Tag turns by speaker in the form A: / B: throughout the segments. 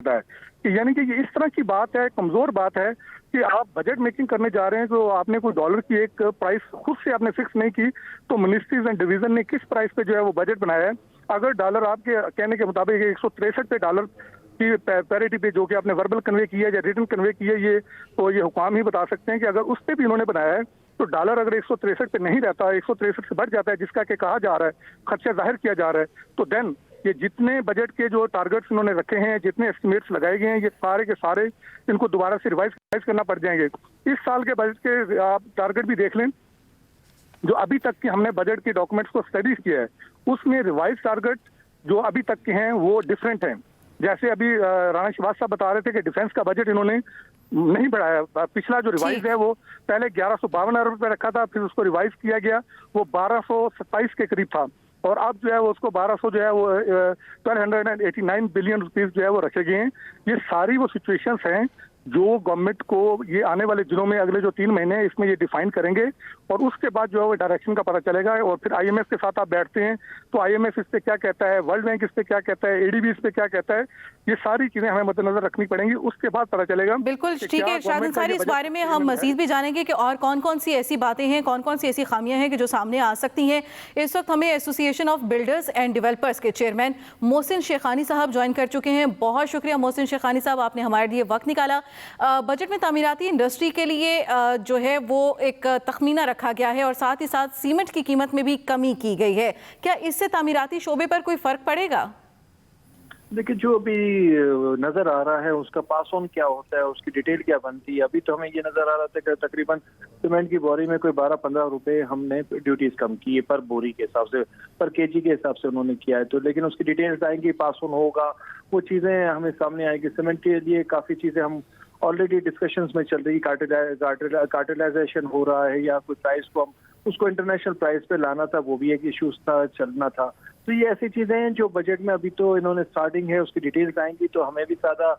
A: करता है कि यानी कि ये इस तरह की बात है, कमजोर बात है कि आप बजट मेकिंग करने जा रहे हैं तो आपने कोई डॉलर की एक प्राइस खुद से आपने फिक्स नहीं की, तो मिनिस्ट्रीज एंड डिवीजन ने किस प्राइस पे जो है वो बजट बनाया है। अगर डॉलर आपके कहने के मुताबिक 163 पे डॉलर की पैरिटी पे जो कि आपने वर्बल कन्वे किया या रिटन कन्वे किया, ये तो ये हुकाम ही बता सकते हैं कि अगर उस पे भी उन्होंने बनाया है तो डॉलर अगर 163 पे नहीं रहता, 163 से बढ़ जाता है जिसका कि कहा जा रहा है, खर्चा जाहिर किया जा रहा है, तो देन ये जितने बजट के जो टारगेट्स इन्होंने रखे हैं, जितने एस्टिमेट्स लगाए गए हैं, ये सारे के सारे इनको दोबारा से रिवाइज करना पड़ जाएंगे। इस साल के बजट के आप टारगेट भी देख लें, जो अभी तक के हमने बजट के डॉक्यूमेंट्स को स्टडी किया है, उसमें रिवाइज टारगेट जो अभी तक के हैं वो डिफरेंट हैं। जैसे अभी राणा श्रीवास्तव बता रहे थे कि डिफेंस का बजट इन्होंने नहीं बढ़ाया। पिछला जो रिवाइज है वो पहले 1152 अरब रुपए रखा था, फिर उसको रिवाइज किया गया, वो 1227 के करीब था, और अब जो है वो उसको 1200 जो है वो 1289 बिलियन रुपीस जो है वो रखे गए हैं। ये सारी वो सिचुएशंस हैं जो गवर्नमेंट को ये आने वाले दिनों में, अगले जो 3 महीने हैं इसमें ये डिफाइन करेंगे, और उसके बाद जो है वो डायरेक्शन का पता चलेगा। और फिर आईएमएफ के साथ आप बैठते हैं तो आईएमएफ इस पे क्या कहता है, वर्ल्ड बैंक इस पे क्या कहता है, एडीबी इस पे क्या कहता है, ये सारी चीजें हमें मद्देनजर रखनी पड़ेंगी, उसके बाद पता चलेगा।
B: बिल्कुल ठीक है इरशाद अंसारी, इस बारे में हम मजीद भी जानेंगे कि और कौन कौन सी ऐसी बातें हैं, कौन कौन सी ऐसी खामियां हैं कि जो सामने आ सकती हैं। इस वक्त हमें association of builders and developers के चेयरमैन मोहसिन शेखानी साहब ज्वाइन कर चुके हैं। बहुत शुक्रिया मोहसिन शेखानी साहब, आपने हमारे लिए वक्त निकाला। बजट में तामीराती इंडस्ट्री के लिए जो है वो एक तखमीना रखा गया है और साथ ही साथ सीमेंट की कीमत में भी कमी की गई है। क्या इससे तामीराती शोबे पर कोई फर्क पड़ेगा?
C: देखिए, जो अभी नजर आ रहा है उसका पास ऑन क्या होता है, उसकी डिटेल क्या बनती है। अभी तो हमें ये नजर आ रहा था कि तकरीबन सीमेंट की बोरी में कोई 12-15 रुपए हमने ड्यूटीज कम की है पर बोरी के हिसाब से, पर केजी के हिसाब से उन्होंने किया है। तो लेकिन उसकी डिटेल्स आएंगी, पास ऑन होगा, वो चीजें हमें सामने आएगी। सीमेंट के लिए काफी चीजें हम ऑलरेडी डिस्कशंस में चल रही, कार्टेलाइजेशन हो रहा है या कोई प्राइस को हम उसको इंटरनेशनल प्राइस पे लाना था, वो भी एक इश्यूज था, चलना था। तो ये ऐसी चीजें हैं जो बजट में अभी तो इन्होंने स्टार्टिंग है, उसकी डिटेल्स आएंगी तो हमें भी ज्यादा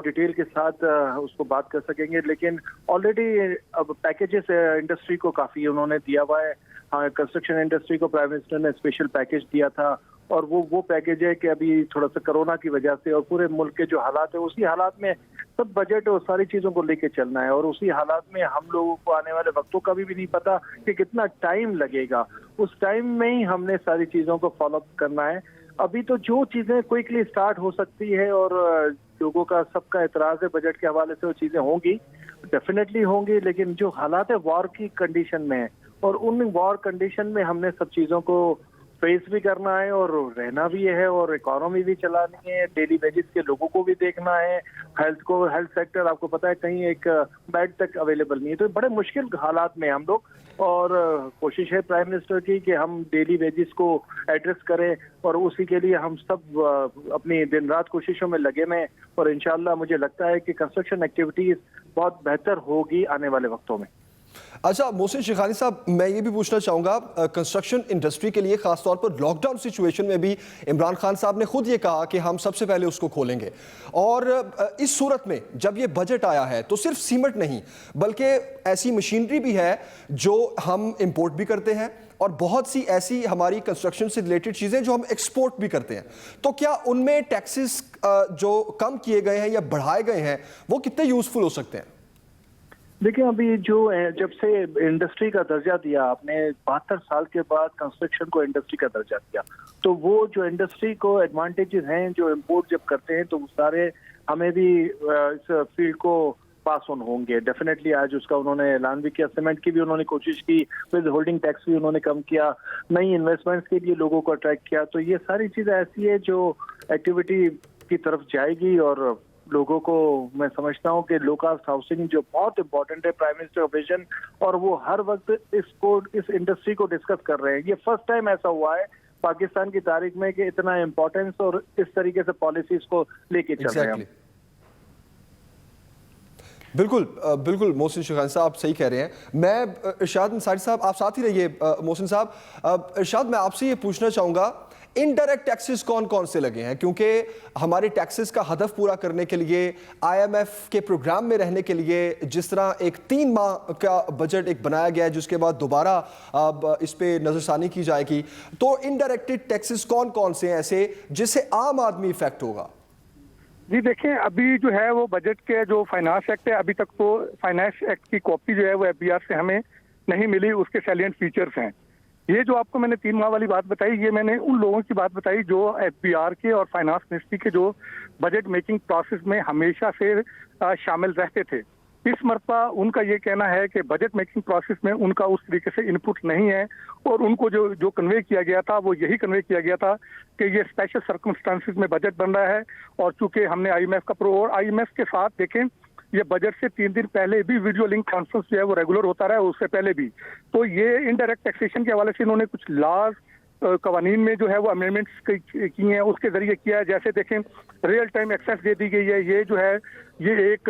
C: डिटेल के साथ उसको बात कर सकेंगे। लेकिन ऑलरेडी अब पैकेजेस इंडस्ट्री को काफी उन्होंने दिया हुआ है। हाँ, कंस्ट्रक्शन इंडस्ट्री को प्राइम मिनिस्टर ने स्पेशल पैकेज दिया था, और वो पैकेज है कि अभी थोड़ा सा कोरोना की वजह से और पूरे मुल्क के जो हालात है, उसी हालात में सब बजट और सारी चीजों को लेके चलना है। और उसी हालात में हम लोगों को आने वाले वक्तों का भी नहीं पता कि कितना टाइम लगेगा, उस टाइम में ही हमने सारी चीजों को फॉलो अप करना है। अभी तो जो चीजें क्विकली स्टार्ट हो सकती है और लोगों का सबका एतराज है बजट के हवाले से, वो चीजें होंगी, डेफिनेटली होंगी। लेकिन जो हालात है वॉर की कंडीशन में है, और उन वॉर कंडीशन में हमने सब चीजों को फेस भी करना है और रहना भी है, और इकोनॉमी भी चलानी है, डेली वेजेस के लोगों को भी देखना है, हेल्थ सेक्टर आपको पता है कहीं एक बेड तक अवेलेबल नहीं है। तो बड़े मुश्किल हालात में हम लोग, और कोशिश है प्राइम मिनिस्टर की कि हम डेली वेजेस को एड्रेस करें, और उसी के लिए हम सब अपनी दिन रात कोशिशों में लगे में, और इंशाल्लाह मुझे लगता है कि कंस्ट्रक्शन एक्टिविटीज बहुत बेहतर होगी आने वाले वक्तों में।
D: अच्छा मोहसिन शेखानी साहब, मैं ये भी पूछना चाहूँगा, कंस्ट्रक्शन इंडस्ट्री के लिए खासतौर पर लॉकडाउन सिचुएशन में भी इमरान खान साहब ने खुद ये कहा कि हम सबसे पहले उसको खोलेंगे, और इस सूरत में जब ये बजट आया है तो सिर्फ सीमेंट नहीं बल्कि ऐसी मशीनरी भी है जो हम इंपोर्ट भी करते हैं, और बहुत सी ऐसी हमारी कंस्ट्रक्शन से रिलेटेड चीज़ें जो हम एक्सपोर्ट भी करते हैं। तो क्या उनमें टैक्सेस जो कम किए गए हैं या बढ़ाए गए हैं वो कितने यूजफुल हो सकते हैं?
C: देखिए, अभी जो जब से इंडस्ट्री का दर्जा दिया आपने, 72 साल के बाद कंस्ट्रक्शन को इंडस्ट्री का दर्जा दिया, तो वो जो इंडस्ट्री को एडवांटेजेस हैं जो इंपोर्ट जब करते हैं तो वो सारे हमें भी इस फील्ड को पास ऑन होंगे डेफिनेटली। आज उसका उन्होंने ऐलान भी किया, सीमेंट की भी उन्होंने कोशिश की, फिर होल्डिंग टैक्स भी उन्होंने कम किया, नई इन्वेस्टमेंट्स के लिए लोगों को अट्रैक्ट किया। तो ये सारी चीजें ऐसी है जो एक्टिविटी की तरफ जाएगी, और लोगों को मैं समझता हूं कि लो कास्ट हाउसिंग जो बहुत इंपॉर्टेंट है प्राइम मिनिस्टर का विजन, और वो हर वक्त इस इंडस्ट्री को डिस्कस कर रहे हैं। ये फर्स्ट टाइम ऐसा हुआ है पाकिस्तान की तारीख में कि इतना इंपॉर्टेंस और इस तरीके से पॉलिसीज को लेके चल रहे हैं।
D: बिल्कुल बिल्कुल मोहसिन शेखानी साहब आप सही कह रहे हैं। मैं इरशाद अंसारी साहब, आप साथ ही रहिए। मोहसिन साहब, इरशाद मैं आपसे ये पूछना चाहूँगा, इनडायरेक्ट टैक्सेस कौन कौन से लगे हैं? क्योंकि हमारे टैक्सेस का हदफ पूरा करने के लिए, आईएमएफ के प्रोग्राम में रहने के लिए, जिस तरह एक 3 माह का बजट एक बनाया गया है जिसके बाद दोबारा इस पे नजरसानी की जाएगी, तो इनडायरेक्ट टैक्सेस कौन कौन से हैं ऐसे जिससे आम आदमी इफेक्ट होगा?
A: जी देखें, अभी जो है वो बजट के जो फाइनेंस एक्ट है, अभी तक तो फाइनेंस एक्ट की कॉपी जो है वो एफबीआर से हमें नहीं मिली। उसके सैलिएंट फीचर्स हैं। ये जो आपको मैंने 3 माह वाली बात बताई, ये मैंने उन लोगों की बात बताई जो एफबीआर के और फाइनेंस मिनिस्ट्री के जो बजट मेकिंग प्रोसेस में हमेशा से शामिल रहते थे। इस मरतबा उनका ये कहना है कि बजट मेकिंग प्रोसेस में उनका उस तरीके से इनपुट नहीं है, और उनको जो जो कन्वे किया गया था वो यही कन्वे किया गया था कि ये स्पेशल सर्कमस्टांसिस में बजट बन रहा है। और चूंकि हमने आईएमएफ का और आईएमएफ के साथ देखें, ये बजट से 3 दिन पहले भी वीडियो लिंक कॉन्फ्रेंस जो है वो रेगुलर होता रहा है, उससे पहले भी। तो ये इनडायरेक्ट टैक्सेशन के हवाले से इन्होंने कुछ लॉज कवानीन में जो है वो अमेंडमेंट्स की हैं, उसके जरिए किया है। जैसे देखें, रियल टाइम एक्सेस दे दी गई है। ये जो है ये एक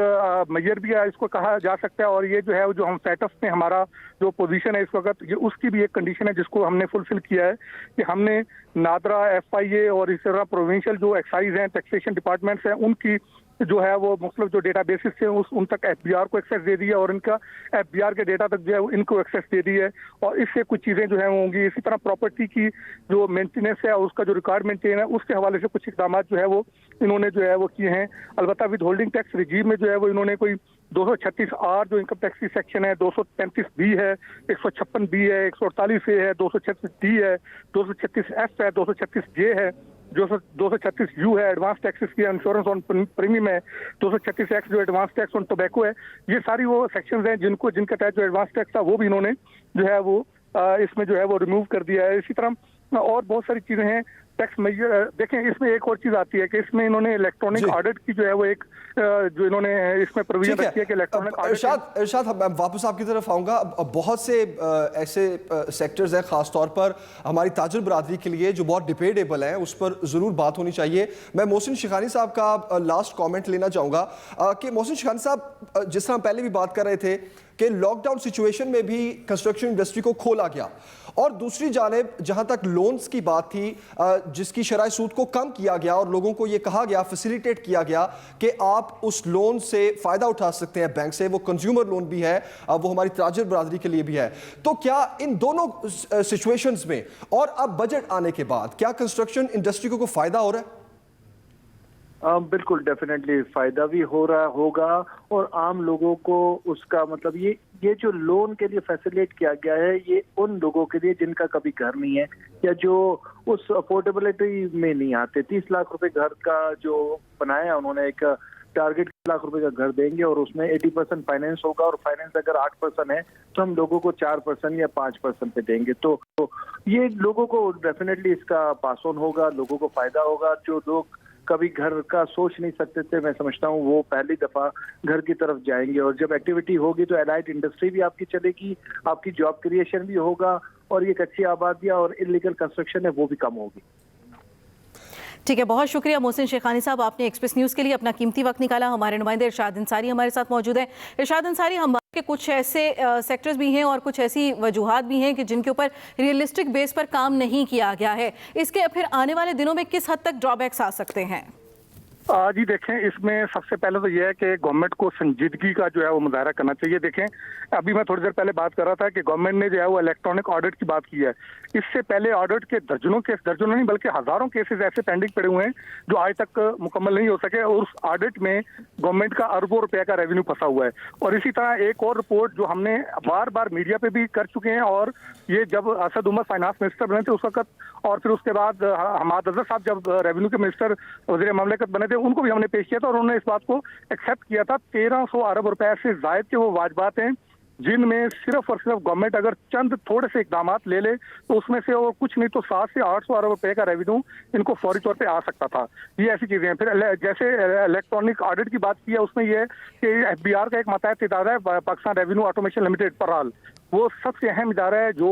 A: मेजर भी है, इसको कहा जा सकता है। और ये जो है जो हम सेटअप में हमारा जो पोजीशन है इस वक्त, ये उसकी भी एक कंडीशन है जिसको हमने फुलफिल किया है कि हमने नादरा, एफआईए और इस तरह प्रोविंशियल जो एक्साइज हैं, टैक्सेशन डिपार्टमेंट्स हैं, उनकी जो है वो मुख्तलिफ जो डेटाबेसिस थे उन तक एफबीआर को एक्सेस दे दी है, और इनका एफबीआर के डेटा तक जो है इनको एक्सेस दे दी है। और इससे कुछ चीज़ें जो है होंगी। इसी तरह प्रॉपर्टी की जो मेंटेनेंस है, उसका जो रिकॉर्ड मेंटेन है, उसके हवाले से कुछ इकदाम जो है वो इन्होंने जो है वो किए हैं। अलबत्ता विद होल्डिंग टैक्स रिजीम में जो है वो इन्होंने कोई 236R जो इनकम टैक्स की सेक्शन है, 235B है, 156B है, 148A है, 236D है, 236F है, 236J है, 236U है एडवांस टैक्सेस की इंश्योरेंस ऑन प्रीमियम है, 236X जो एडवांस टैक्स ऑन टोबैको है। ये सारी वो सेक्शंस हैं जिनका तहत जो एडवांस टैक्स था वो भी इन्होंने जो है वो इसमें जो है वो रिमूव कर दिया है। इसी तरह और बहुत सारी चीजें हैं टैक्स मेजर। देखें, इसमें एक और चीज आती है कि इसमें इन्होंने इलेक्ट्रॉनिक ऑडिट की जो है वो एक जो इन्होंने इसमें प्रोविजन रखी है कि इलेक्ट्रॉनिक ऑडिट।
D: इरशाद, मैं वापस आपकी तरफ आऊंगा। बहुत से ऐसे सेक्टर्स हैं, खासतौर पर हमारी ताजिर बरादरी के लिए, जो बहुत डिबेटेबल हैं, उस पर जरूर बात होनी चाहिए। मैं मोहसिन शेखानी साहब का लास्ट कॉमेंट लेना चाहूंगा कि मोहसिन शेखानी साहब, जिस तरह पहले भी बात कर रहे थे कि लॉकडाउन सिचुएशन में भी कंस्ट्रक्शन इंडस्ट्री को खोला गया, और दूसरी जानिब जहां तक लोन्स की बात थी, जिसकी शरह सूद को कम किया गया और लोगों को यह कहा गया, फैसिलिटेट किया गया कि आप उस लोन से फ़ायदा उठा सकते हैं बैंक से, वो कंज्यूमर लोन भी है, वो हमारी ताजिर बरादरी के लिए भी है। तो क्या इन दोनों सिचुएशंस में और अब बजट आने के बाद क्या कंस्ट्रक्शन इंडस्ट्री को फ़ायदा हो रहा है?
C: बिल्कुल, डेफिनेटली फायदा भी हो रहा होगा, और आम लोगों को उसका मतलब ये जो लोन के लिए फैसिलिटेट किया गया है, ये उन लोगों के लिए जिनका कभी घर नहीं है या जो उस अफोर्डेबिलिटी में नहीं आते। 30 लाख रुपए घर का जो बनाया उन्होंने, एक टारगेट 30 लाख रुपए का घर देंगे और उसमें 80% फाइनेंस होगा, और फाइनेंस अगर 8% है तो हम लोगों को 4% या 5% पे देंगे। तो ये लोगों को डेफिनेटली इसका पास ऑन होगा, लोगों को फायदा होगा। जो लोग कभी घर का सोच नहीं सकते थे, मैं समझता हूँ वो पहली दफा घर की तरफ जाएंगे, और जब एक्टिविटी होगी तो एलाइड इंडस्ट्री भी आपकी चलेगी, आपकी जॉब क्रिएशन भी होगा, और ये कच्ची आबादियां और इलीगल कंस्ट्रक्शन है वो भी कम होगी।
B: ठीक है, बहुत शुक्रिया मोहसिन शेखानी साहब, आपने एक्सप्रेस न्यूज़ के लिए अपना कीमती वक्त निकाला। हमारे नुमाइंदे इरशाद अंसारी हमारे साथ मौजूद है। इरशाद अंसारी, हम के कुछ ऐसे सेक्टर्स भी हैं और कुछ ऐसी वजूहात भी हैं कि जिनके ऊपर रियलिस्टिक बेस पर काम नहीं किया गया है, इसके फिर आने वाले दिनों में किस हद तक ड्रॉबैक्स आ सकते हैं?
A: जी देखें, इसमें सबसे पहले तो यह है कि गवर्नमेंट को संजीदगी का जो है वो मुजाहरा करना चाहिए। देखें, अभी मैं थोड़ी देर पहले बात कर रहा था कि गवर्नमेंट ने जो है वो इलेक्ट्रॉनिक ऑडिट की बात की है। इससे पहले ऑडिट के दर्जनों नहीं बल्कि हजारों केसेस ऐसे पेंडिंग पड़े हुए हैं जो आज तक मुकम्मल नहीं हो सके, और उस ऑडिट में गवर्नमेंट का अरबों रुपए का रेवेन्यू फंसा हुआ है। और इसी तरह एक और रिपोर्ट जो हमने बार बार मीडिया पे भी कर चुके हैं, और ये जब असद उमर फाइनेंस मिनिस्टर बने थे उस वक्त, और फिर उसके बाद हमाद अजहर साहब जब रेवेन्यू के मिनिस्टर वज़ीर ममलिकत बने थे, उनको भी हमने पेश किया था और उन्होंने इस बात को एक्सेप्ट किया था। 1300 अरब रुपए से जायद के वो वाजबात हैं जिनमें सिर्फ और सिर्फ गवर्नमेंट अगर चंद थोड़े से इकदाम ले तो उसमें से और कुछ नहीं तो 700 से 800 अरब रुपए का रेवेन्यू इनको फौरी तौर पे आ सकता था। ये ऐसी चीजें हैं। फिर जैसे इलेक्ट्रॉनिक ऑडिट की बात की है, उसमें यह है कि एफबीआर का एक मातहत इदारा है पाकिस्तान रेवेन्यू ऑटोमेशन लिमिटेड पराल, वो सबसे अहम इदारा है जो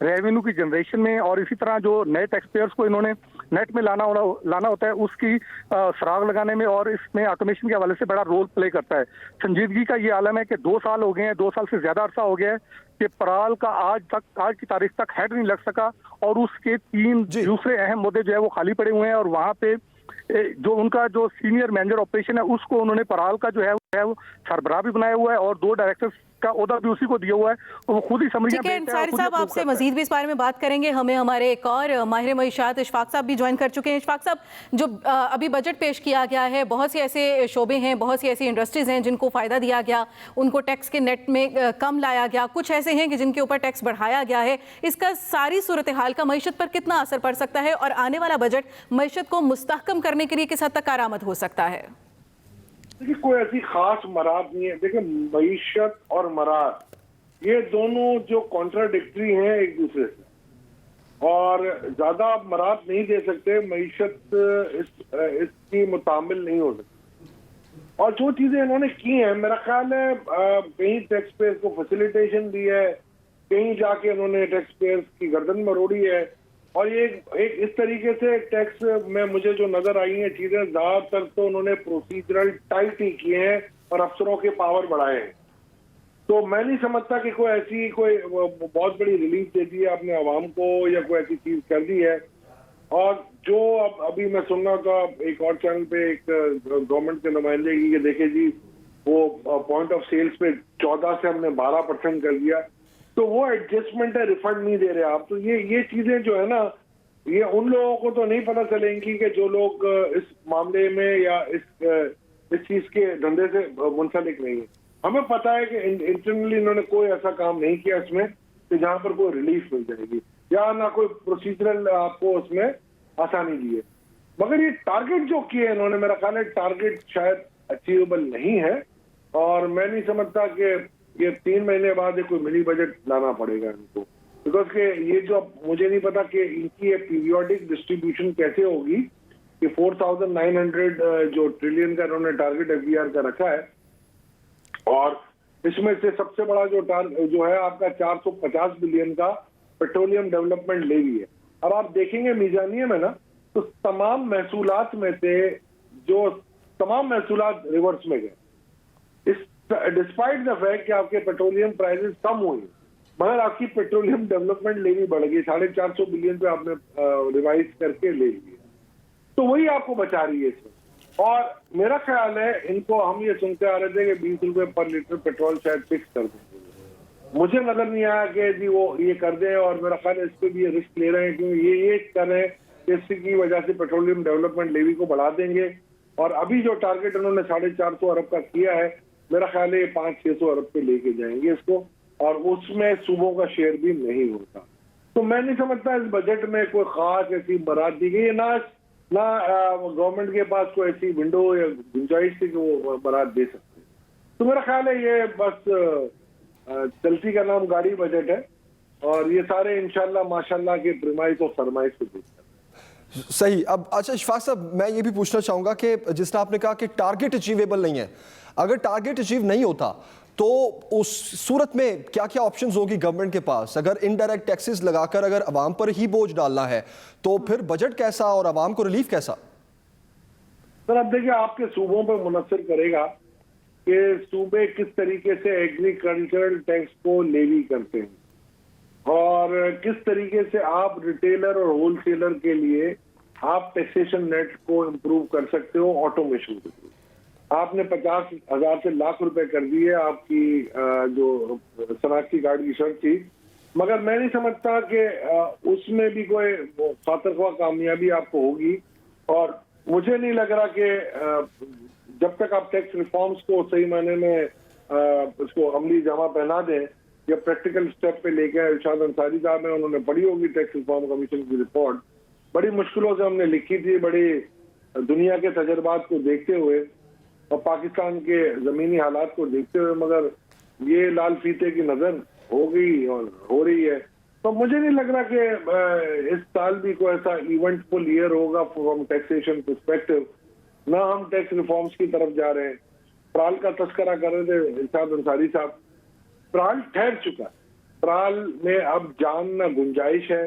A: रेवेन्यू की जनरेशन में और इसी तरह जो नए टैक्स पेयर्स को इन्होंने नेट में लाना होता है उसकी सुराग लगाने में और इसमें ऑटोमेशन के हवाले से बड़ा रोल प्ले करता है। संजीदगी का ये आलम है कि 2 साल हो गए हैं, 2 साल से ज्यादा अरसा हो गया है कि पराल का आज की तारीख तक हेड नहीं लग सका और उसके 3 दूसरे अहम मुद्दे जो है वो खाली पड़े हुए हैं और वहां पे जो उनका जो सीनियर मैनेजर ऑपरेशन है उसको उन्होंने पराल का जो है वो सरबराह भी बनाया हुआ है और 2 डायरेक्टर्स का ओहदा भी उसी को दिया हुआ है, वो खुद ही समझिए।
B: ठीक है अंसारी साहब, आपसे मजीद भी इस बारे में बात करेंगे। हमें हमारे एक और माहिर मईशात इशफाक साहब भी ज्वाइन कर चुके हैं। इशफाक साहब, जो अभी बजट पेश किया गया है, बहुत से ऐसे शोबे हैं, बहुत सी ऐसी इंडस्ट्रीज हैं जिनको फ़ायदा दिया गया, उनको टैक्स के नेट में कम लाया गया, कुछ ऐसे हैं कि जिनके ऊपर टैक्स बढ़ाया गया है। इसका सारी सूरत हाल का मईशत पर कितना असर पड़ सकता है और आने वाला बजट मईशत को मुस्तहकम करने के लिए किस हद तक कारआमद हो सकता है?
E: देखिए, कोई ऐसी खास मराद नहीं है। देखिए, मईशत और मराद ये दोनों जो कॉन्ट्राडिक्टरी हैं एक दूसरे से, और ज्यादा आप मराद नहीं दे सकते, मईशत इसकी मुतामिल नहीं हो सकती। और जो चीजें इन्होंने की हैं, मेरा ख्याल है कहीं टैक्स पेयर्स को फैसिलिटेशन दी है, कहीं जाके इन्होंने टैक्स पेयर्स की गर्दन मरोड़ी है। और ये एक इस तरीके से टैक्स में मुझे जो नजर आई हैं चीजें, ज्यादातर तो उन्होंने प्रोसीजरल टाइट ही किए हैं और अफसरों के पावर बढ़ाए हैं। तो मैं नहीं समझता कि कोई बहुत बड़ी रिलीफ दे दी है आपने आवाम को, या कोई ऐसी चीज कर दी है। और जो अभी मैं सुन रहा था एक और चैनल पे एक गवर्नमेंट के नुमाइंदे की, देखे जी वो पॉइंट ऑफ सेल्स पे 14 से हमने 12% कर दिया, तो वो एडजस्टमेंट है, रिफंड नहीं दे रहे आप। तो ये चीजें जो है ना, ये उन लोगों को तो नहीं पता चलेंगी कि जो लोग इस मामले में या इस चीज के धंधे से मुंसलिक नहीं है। हमें पता है कि इंटरनली इन्होंने कोई ऐसा काम नहीं किया इसमें कि जहां पर कोई रिलीफ मिल जाएगी, या ना कोई प्रोसीजरल आपको उसमें आसानी दी है। मगर ये टारगेट जो किए इन्होंने, मेरा ख्याल है टारगेट शायद अचीवेबल नहीं है। और मैं नहीं समझता कि ये 3 महीने बाद कोई मिनी बजट लाना पड़ेगा इनको, बिकॉज के ये जो, मुझे नहीं पता कि इनकी ये पीरियोडिक डिस्ट्रीब्यूशन कैसे होगी कि 4,900 जो ट्रिलियन का इन्होंने टारगेट एफबीआर का रखा है, और इसमें से सबसे बड़ा जो है आपका 450 बिलियन का पेट्रोलियम डेवलपमेंट लेवी है। अब आप देखेंगे मीजानिया में ना, तो तमाम महसूलात में से जो तमाम महसूलात रिवर्स में गए, डिस्पाइट द फैक्ट कि आपके पेट्रोलियम प्राइसेस कम हुई, मगर आपकी पेट्रोलियम डेवलपमेंट लेवी बढ़ गई, 450 बिलियन पे आपने रिवाइज करके ले लिया। तो वही आपको बचा रही है इसमें। और मेरा ख्याल है इनको, हम ये सुनते आ रहे थे कि 20 रुपए पर लीटर पेट्रोल शायद फिक्स कर देंगे। मुझे नजर नहीं आया कि जी वो ये कर दें, और मेरा ख्याल है इस पर भी ये रिस्क ले रहे हैं, क्योंकि ये कर रहे हैं इसकी वजह से पेट्रोलियम डेवलपमेंट लेवी को बढ़ा देंगे। और अभी जो टारगेट उन्होंने 450 अरब का किया है, मेरा ख्याल है ये 500-600 अरब पे लेके जाएंगे इसको, और उसमें सूबों का शेयर भी नहीं होता। तो मैं नहीं समझता इस बजट में कोई खास ऐसी बरात दी गई है, ना गवर्नमेंट के पास कोई ऐसी विंडो या गुंजाइश थी कि वो बरात दे सकते। तो मेरा ख्याल है ये बस चलती का नाम गाड़ी बजट है, और ये सारे इंशाल्लाह माशाल्लाह के प्रीमाइस और फरमाइश को देखते हैं।
D: सही। अब अच्छा इशफाक साहब, मैं ये भी पूछना चाहूँगा कि जिस तरह आपने कहा कि टारगेट अचीवेबल नहीं है, अगर टारगेट अचीव नहीं होता तो उस सूरत में क्या क्या ऑप्शंस होगी गवर्नमेंट के पास? अगर इनडायरेक्ट टैक्सेस लगाकर अगर अवाम पर ही बोझ डालना है, तो फिर बजट कैसा और अवाम को रिलीफ कैसा?
E: सर अब देखिए, आपके सूबों पर मुनसर करेगा कि सूबे किस तरीके से एग्रीकल्चरल टैक्स को लेवी करते हैं, और किस तरीके से आप रिटेलर और होलसेलर के लिए आप टैक्सेशन नेट को इम्प्रूव कर सकते हो ऑटोमेशन के थ्रू। आपने 50,000 से लाख रुपए कर दिए आपकी जो शनाख्ती कार्ड की शर्त थी, मगर मैं नहीं समझता कि उसमें भी कोई खातरख्वाह कामयाबी आपको होगी। और मुझे नहीं लग रहा कि जब तक आप टैक्स रिफॉर्म्स को सही मायने में उसको अमली जामा पहना दें या प्रैक्टिकल स्टेप पे लेके आए। इरशाद अंसारी साहब हैं, उन्होंने पढ़ी होगी टैक्स रिफॉर्म कमीशन की रिपोर्ट, बड़ी मुश्किलों से हमने लिखी थी, बड़ी दुनिया के तजर्बात को देखते हुए और पाकिस्तान के जमीनी हालात को देखते हुए, मगर ये लाल फीते की नजर हो गई और हो रही है। तो मुझे नहीं लग रहा कि इस साल भी कोई ऐसा इवेंटफुल ईयर होगा फ्रॉम टैक्सेशन पर्सपेक्टिव। ना हम टैक्स रिफॉर्म्स की तरफ जा रहे हैं। प्राल का तस्करा कर रहे थे इरशाद अंसारी साहब, प्राल ठहर चुका है, प्राल में अब जान ना गुंजाइश है।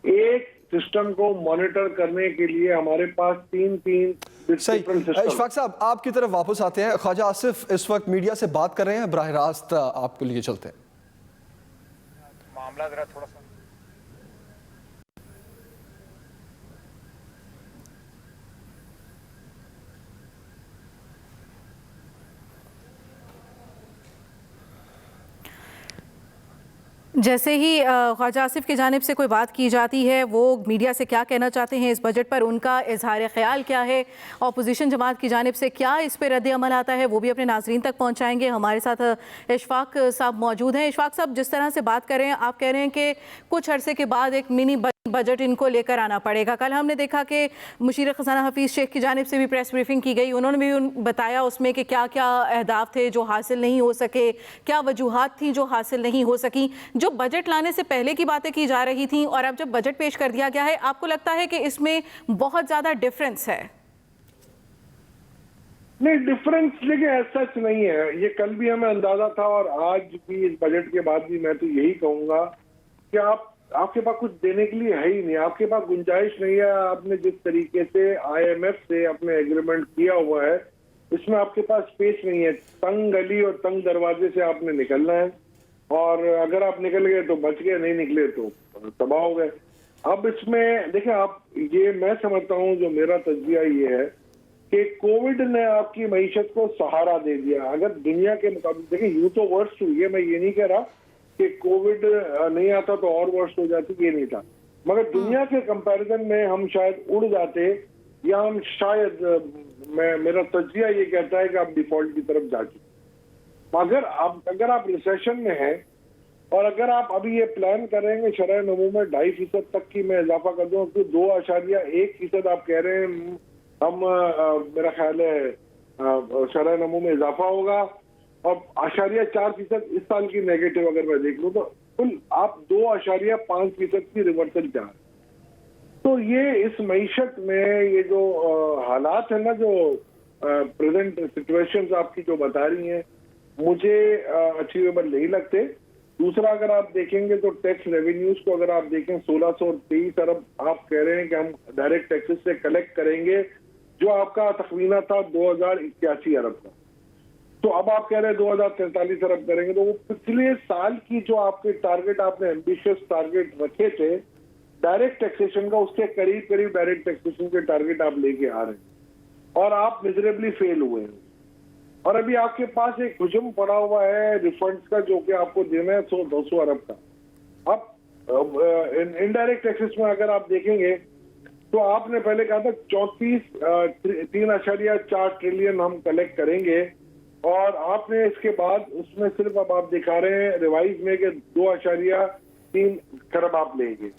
E: एक सिस्टम को मॉनिटर करने के लिए हमारे पास तीन
D: सही। इशफाक साहब, आपकी तरफ वापस आते हैं। ख्वाजा आसिफ इस वक्त मीडिया से बात कर रहे हैं, बराह रास्त आपको लिए चलते हैं।
F: मामला जरा थोड़ा सा
B: जैसे ही ख्वाजा आसिफ की जानिब से कोई बात की जाती है, वो मीडिया से क्या कहना चाहते हैं इस बजट पर, उनका इजहार ख्याल क्या है, अपोजिशन जमात की जानिब से क्या इस पर रद्द अमल आता है, वो भी अपने नाजरीन तक पहुँचाएंगे। हमारे साथ इशफाक साहब मौजूद हैं। इशफाक साहब, जिस तरह से बात कर रहे हैं, आप कह रहे हैं कि कुछ अरसे के बाद एक मिनी बजट इनको लेकर आना पड़ेगा। कल हमने देखा कि मुशीर खजाना हफीज़ शेख की जानिब से भी प्रेस ब्रीफिंग की गई, उन्होंने भी बताया उसमें कि क्या क्या अहदाफ थे जो हासिल नहीं हो सके, क्या वजूहात थी जो हासिल नहीं हो सकी। जो बजट लाने से पहले की बातें की जा रही थी और अब जब बजट पेश कर दिया गया है, आपको लगता है कि इसमें बहुत ज़्यादा डिफरेंस है?
E: नहीं, डिफरेंस लेकिन ऐसा नहीं है। ये कल भी हमें अंदाजा था और आज भी इस बजट के बाद भी मैं तो यही कहूंगा कि आपके पास कुछ देने के लिए है ही नहीं, आपके पास गुंजाइश नहीं है। आपने जिस तरीके से IMF से अपने एग्रीमेंट किया हुआ है, इसमें आपके पास स्पेस नहीं है। तंग गली और तंग दरवाजे से आपने निकलना है, और अगर आप निकल गए तो बच गए, नहीं निकले तो तबाह हो गए। अब इसमें देखिए, आप ये मैं समझता हूँ, जो मेरा तजबिया ये है कि कोविड ने आपकी मईशत को सहारा दे दिया। अगर दुनिया के मुकाबले देखिए, यूं तो वर्स्ट हुई है, मैं ये नहीं कह रहा कि कोविड नहीं आता तो और वर्स्ट हो जाती, ये नहीं था, मगर दुनिया के कंपैरिजन में हम शायद उड़ जाते, या हम शायद मेरा तजजिया ये कहता है कि आप डिफॉल्ट की तरफ जा चुके। अगर आप रिसेशन में हैं और अगर आप अभी ये प्लान करेंगे शरह नमू में 2.5% तक की मैं इजाफा कर दूं, तो 2.1% आप कह रहे हैं हम मेरा ख्याल है शरह नमू में इजाफा होगा, और 0.4% इस साल की नेगेटिव अगर मैं देख लूं तो कुल आप 2.5% की रिवर्सल चाह रहे। तो ये इस मईशत में ये जो हालात है ना, जो प्रेजेंट सिचुएशंस आपकी जो बता रही हैं, मुझे अचीवेबल नहीं लगते। दूसरा, अगर आप देखेंगे तो टैक्स रेवेन्यूज को अगर आप देखें, 1623 अरब आप कह रहे हैं कि हम डायरेक्ट टैक्सेस से कलेक्ट करेंगे, जो आपका तखमीना था 2081 अरब का। तो अब आप कह रहे हैं 2043 अरब करेंगे। तो वो पिछले साल की जो आपके टारगेट, आपने एम्बिशियस टारगेट रखे थे डायरेक्ट टैक्सेशन का, उसके करीब करीब डायरेक्ट टैक्सेशन के टारगेट आप लेके आ रहे हैं, और आप मिजरेबली फेल हुए हैं। और अभी आपके पास एक हुजूम पड़ा हुआ है रिफंड्स का, जो कि आपको देना है 100-200 अरब का। अब इनडायरेक्ट टैक्सेस में अगर आप देखेंगे तो आपने पहले कहा था 3.4 ट्रिलियन हम कलेक्ट करेंगे, और आपने इसके बाद उसमें सिर्फ अब आप दिखा रहे हैं रिवाइज में कि 2.3 खरब आप लेंगे,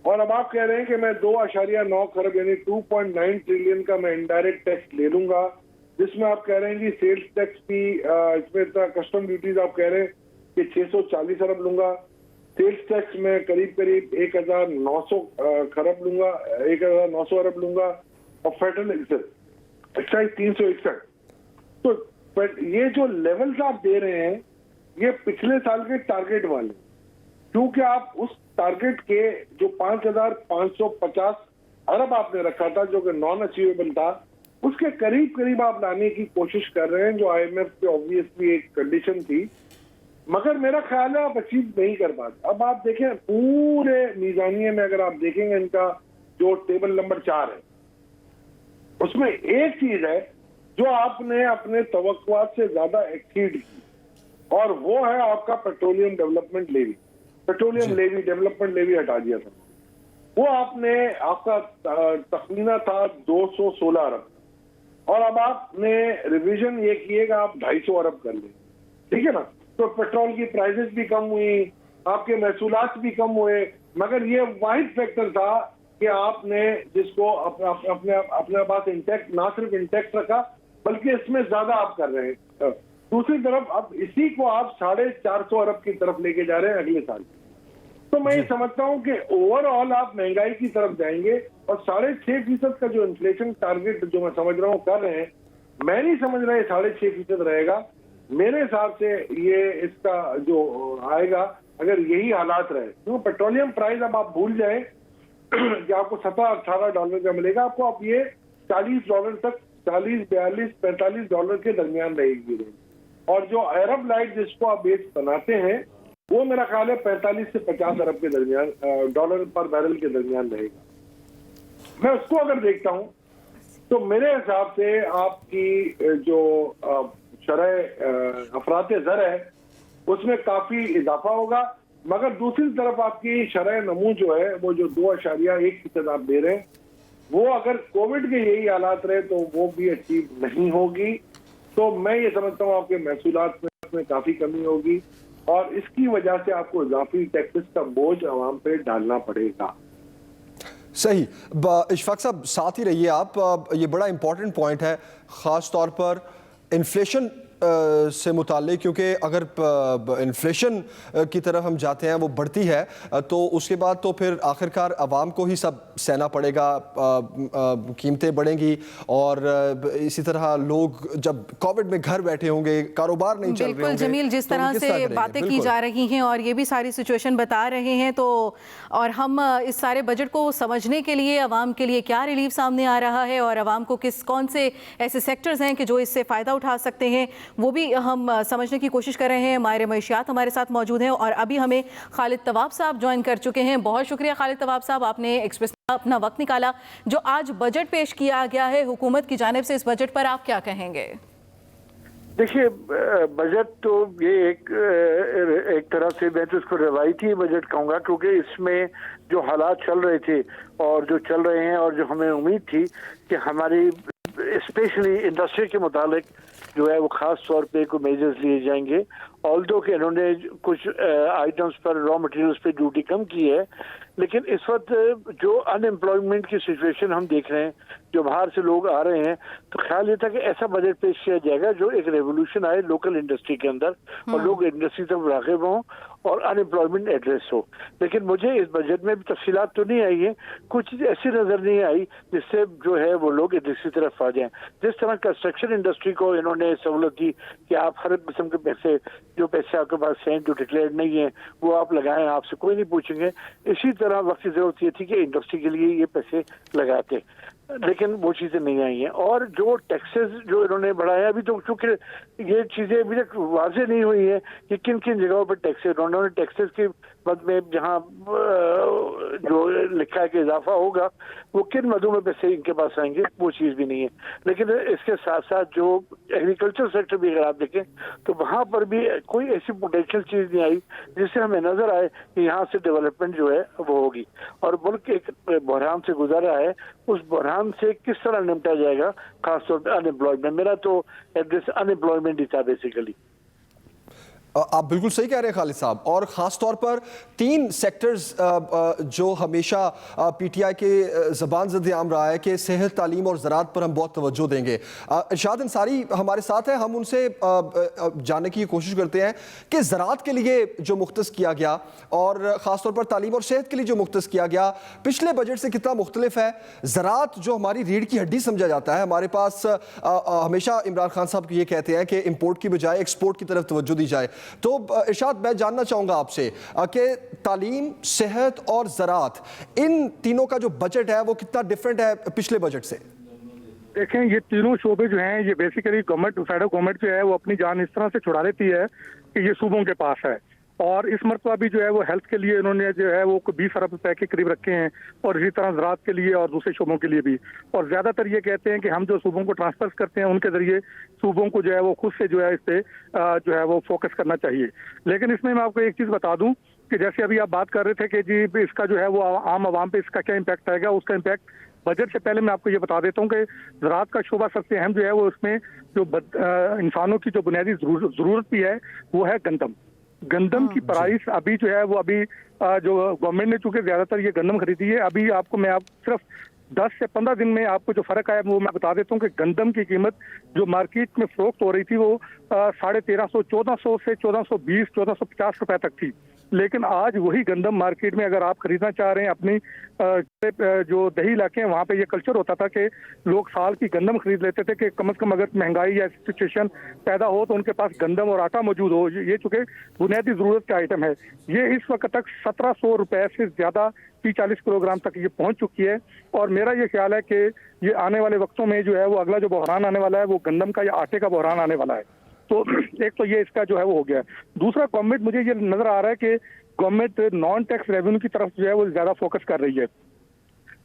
E: और अब आप कह रहे हैं कि मैं 2.9 खरब यानी 2.9 ट्रिलियन का मैं इनडायरेक्ट टैक्स ले लूंगा, जिसमें आप कह रहे हैं कि सेल्स टैक्स की इसमें कस्टम ड्यूटीज आप कह रहे हैं कि 640 अरब लूंगा, सेल्स टैक्स में करीब करीब 1900 खरब लूंगा, 1900 अरब लूंगा, और फेडरल एक्साइज 361। तो ये जो लेवल्स आप दे रहे हैं, ये पिछले साल के टारगेट वाले, क्योंकि आप उस टारगेट के जो 5550 अरब आपने रखा था, जो कि नॉन अचीवेबल था, उसके करीब करीब आप लाने की कोशिश कर रहे हैं, जो IMF की ऑब्वियसली एक कंडीशन थी, मगर मेरा ख्याल है आप अचीव नहीं कर पाते। अब आप देखें पूरे मीजानिये में, अगर आप देखेंगे इनका जो टेबल नंबर 4 है, उसमें एक चीज है जो आपने अपने तवक्कुआत से ज्यादा एक्सीड की, और वो है आपका petroleum development levy. Petroleum levy, development levy हटा दिया था। वो आपका तखमीना था 216 अरब, और अब आपने रिवीजन ये किएगा आप 250 अरब कर लें, ठीक है ना। तो पेट्रोल की प्राइसेस भी कम हुई, आपके महसूलात भी कम हुए, मगर ये वाहिद फैक्टर था कि आपने जिसको अपने पास इंटैक्ट, ना सिर्फ इंटैक्ट रखा बल्कि इसमें ज्यादा आप कर रहे हैं। दूसरी तरफ अब इसी को आप 450 अरब की तरफ लेके जा रहे हैं अगले साल। तो मैं ये समझता हूं कि ओवरऑल आप महंगाई की तरफ जाएंगे, और 6.5% का जो इन्फ्लेशन टारगेट जो मैं समझ रहा हूँ कर रहे हैं, मैं नहीं समझ रहा है 6.5% रहेगा। मेरे हिसाब से ये इसका जो आएगा, अगर यही हालात रहे, तो पेट्रोलियम प्राइस अब आप भूल जाए कि आपको $17-18 का मिलेगा, आपको अब ये $40 तक, 40, 42, $45 के दरमियान रहेगी। और जो अरब लाइट जिसको आप बेस बनाते हैं, वो मेरा ख्याल है 45 से 50 अरब के दरमियान डॉलर पर बैरल के दरमियान रहेगा। मैं उसको अगर देखता हूं तो मेरे हिसाब से आपकी जो शरह अफरात ज़र है, उसमें काफी इजाफा होगा। मगर दूसरी तरफ आपकी शरह नमू जो है वो जो 2.1% आप दे रहे हैं, वो अगर कोविड के यही हालात रहे तो वो भी अचीव नहीं होगी। तो मैं ये समझता हूँ आपके महसूलात में काफी कमी होगी और इसकी वजह से आपको इजाफी टैक्सेस का बोझ आवाम पे डालना पड़ेगा।
D: सही। इशफाक साहब साथ ही रहिए आप, ये बड़ा इंपॉर्टेंट पॉइंट है ख़ास तौर पर इन्फ्लेशन से मुताल्लिक, क्योंकि अगर इन्फ्लेशन की तरफ हम जाते हैं वो बढ़ती है तो उसके बाद तो फिर आखिरकार आवाम को ही सब सहना पड़ेगा, कीमतें बढ़ेंगी और इसी तरह लोग जब कोविड में घर बैठे होंगे, कारोबार नहीं चल रहे होंगे।
B: जमील, जिस तरह से बातें की जा रही हैं और ये भी सारी सिचुएशन बता रहे हैं, तो और हम इस सारे बजट को समझने के लिए आवाम के लिए क्या रिलीफ सामने आ रहा है और आवाम को कौन से ऐसे सेक्टर्स हैं कि जो इससे फ़ायदा उठा सकते हैं, वो भी हम समझने की कोशिश कर रहे हैं। माहिर मईशियात हमारे साथ मौजूद हैं और अभी हमें खालिद तवाब साहब ज्वाइन कर चुके हैं। बहुत शुक्रिया खालिद तवाब साहब, आपने एक्सप्रेस अपना वक्त निकाला। जो आज बजट पेश किया गया है हुकूमत की जानिब से, इस बजट पर आप क्या कहेंगे?
C: देखिए, बजट तो ये एक तरह से मैं तो इसको रवायती बजट कहूँगा, क्योंकि इसमें जो हालात चल रहे थे और जो चल रहे हैं और जो हमें उम्मीद थी कि हमारी स्पेशली इंडस्ट्री के मुतालिक जो है वो खास तौर पे कोई मेजर्स लिए जाएंगे। ऑल्दो कि इन्होंने कुछ आइटम्स पर, रॉ मटेरियल्स पे ड्यूटी कम की है, लेकिन इस वक्त जो अनएम्प्लॉयमेंट की सिचुएशन हम देख रहे हैं, जो बाहर से लोग आ रहे हैं, तो ख्याल ये था कि ऐसा बजट पेश किया जाएगा जो एक रेवोल्यूशन आए लोकल इंडस्ट्री के अंदर और लोग इंडस्ट्री तक राग़िब हों और अनएम्प्लॉयमेंट एड्रेस हो। लेकिन मुझे इस बजट में भी तफसीलात तो नहीं आई है, कुछ चीज़ ऐसी नज़र नहीं आई जिससे जो है वो लोग इंडस्ट्री तरफ आ जाएं। जिस तरह कंस्ट्रक्शन इंडस्ट्री को इन्होंने सहूलत दी कि आप हर किस्म के पैसे, जो पैसे आपके पास हैं जो डिक्लेयर्ड नहीं है वो आप लगाएं, आपसे कोई नहीं पूछेंगे। इसी तरह वक्त की जरूरत ये थी कि इंडस्ट्री के लिए ये पैसे लगाते, लेकिन वो चीज़ें नहीं आई हैं। और जो टैक्सेस जो इन्होंने बढ़ाया, अभी तो चूँकि ये चीज़ें अभी तक वाज़ेह नहीं हुई है कि किन किन जगहों पर टैक्सेस, उन्होंने टैक्सेस के मद में जहाँ जो लिखा है कि इजाफा होगा वो किन मदों में पैसे इनके पास आएंगे वो चीज़ भी नहीं है। लेकिन इसके साथ साथ जो एग्रीकल्चर सेक्टर भी अगर आप देखें तो वहाँ पर भी कोई ऐसी पोटेंशियल चीज़ नहीं आई जिससे हमें नज़र आए कि यहाँ से डेवलपमेंट जो है वो होगी। और मुल्क एक बहरान से गुजर रहा है, उस बहरान से किस तरह निपटा जाएगा, खासतौर पर अनएम्प्लॉयमेंट। मेरा तो एड्रेस अनएम्प्लॉयमेंट ही था बेसिकली।
D: आप बिल्कुल सही कह रहे हैं खालिद साहब, और ख़ास तौर पर 3 सेक्टर्स जो हमेशा पीटीआई के ज़बान ज़द-ए-आम रहा है कि सेहत, तालीम और ज़राअत पर हम बहुत तवज्जो देंगे। इरशाद अंसारी हमारे साथ है, हम उनसे जानने की कोशिश करते हैं कि ज़राअत के लिए जो मुख्तस किया गया और ख़ास तौर पर तालीम और सेहत के लिए जो मुख्तस किया गया पिछले बजट से कितना मुख्तलिफ है। ज़राअत जो हमारी रीढ़ की हड्डी समझा जाता है, हमारे पास हमेशा इमरान खान साहब ये कहते हैं कि इम्पोर्ट की बजाय एक्सपोर्ट की तरफ तवज्जो दी जाए। तो इरशाद, मैं जानना चाहूँगा आपसे कि तालीम, सेहत और ज़राअत, इन तीनों का जो बजट है वो कितना डिफरेंट है पिछले बजट से?
A: देखें, ये तीनों शोबे जो हैं ये बेसिकली गवर्नमेंट, फेडरल गवर्नमेंट जो है वो अपनी जान इस तरह से छुड़ा लेती है कि ये सूबों के पास है। और इस मरतबा भी जो है वो हेल्थ के लिए इन्होंने जो है वो 20 अरब रुपए के करीब रखे हैं और इसी तरह ज़राअत के लिए और दूसरे शोबों के लिए भी। और ज़्यादातर ये कहते हैं कि हम जो सूबों को ट्रांसफर करते हैं उनके ज़रिए सूबों को जो है वो खुद से जो है इस पर जो है वो फोकस करना चाहिए। लेकिन इसमें मैं आपको एक चीज़ बता दूँ कि जैसे अभी आप बात कर रहे थे कि जी इसका जो है वो आम आवाम पे इसका क्या इम्पैक्ट आएगा, उसका इम्पैक्ट बजट से पहले मैं आपको ये बता देता हूँ कि ज़राअत का शोबा सबसे अहम जो है वो उसमें जो इंसानों की जो बुनियादी ज़रूरत भी है वो है गंदम की प्राइस अभी जो है वो अभी जो गवर्नमेंट ने चूंकि ज्यादातर ये गंदम खरीदी है, अभी आपको मैं सिर्फ 10 से 15 दिन में आपको जो फर्क आया वो मैं बता देता हूँ कि गंदम की कीमत जो मार्केट में फरोख्त हो रही थी वो 1350, 1400 से 1420, 1450 रुपए तक थी। लेकिन आज वही गंदम मार्केट में अगर आप खरीदना चाह रहे हैं, अपनी जो दही इलाके हैं वहाँ पे ये कल्चर होता था कि लोग साल की गंदम खरीद लेते थे कि कम से कम अगर महंगाई या सिचुएशन पैदा हो तो उनके पास गंदम और आटा मौजूद हो। ये चूंकि बुनियादी ज़रूरत का आइटम है, ये इस वक्त तक 1700 रुपए से ज़्यादा 30-40 किलोग्राम तक ये पहुंच चुकी है। और मेरा ये ख्याल है कि ये आने वाले वक्तों में जो है वो अगला जो बहरान आने वाला है वो गंदम का या आटे का बहरान आने वाला है। तो एक तो ये इसका जो है वो हो गया। दूसरा, गवर्नमेंट, मुझे ये नजर आ रहा है कि गवर्नमेंट नॉन टैक्स रेवेन्यू की तरफ जो है वो ज्यादा फोकस कर रही है।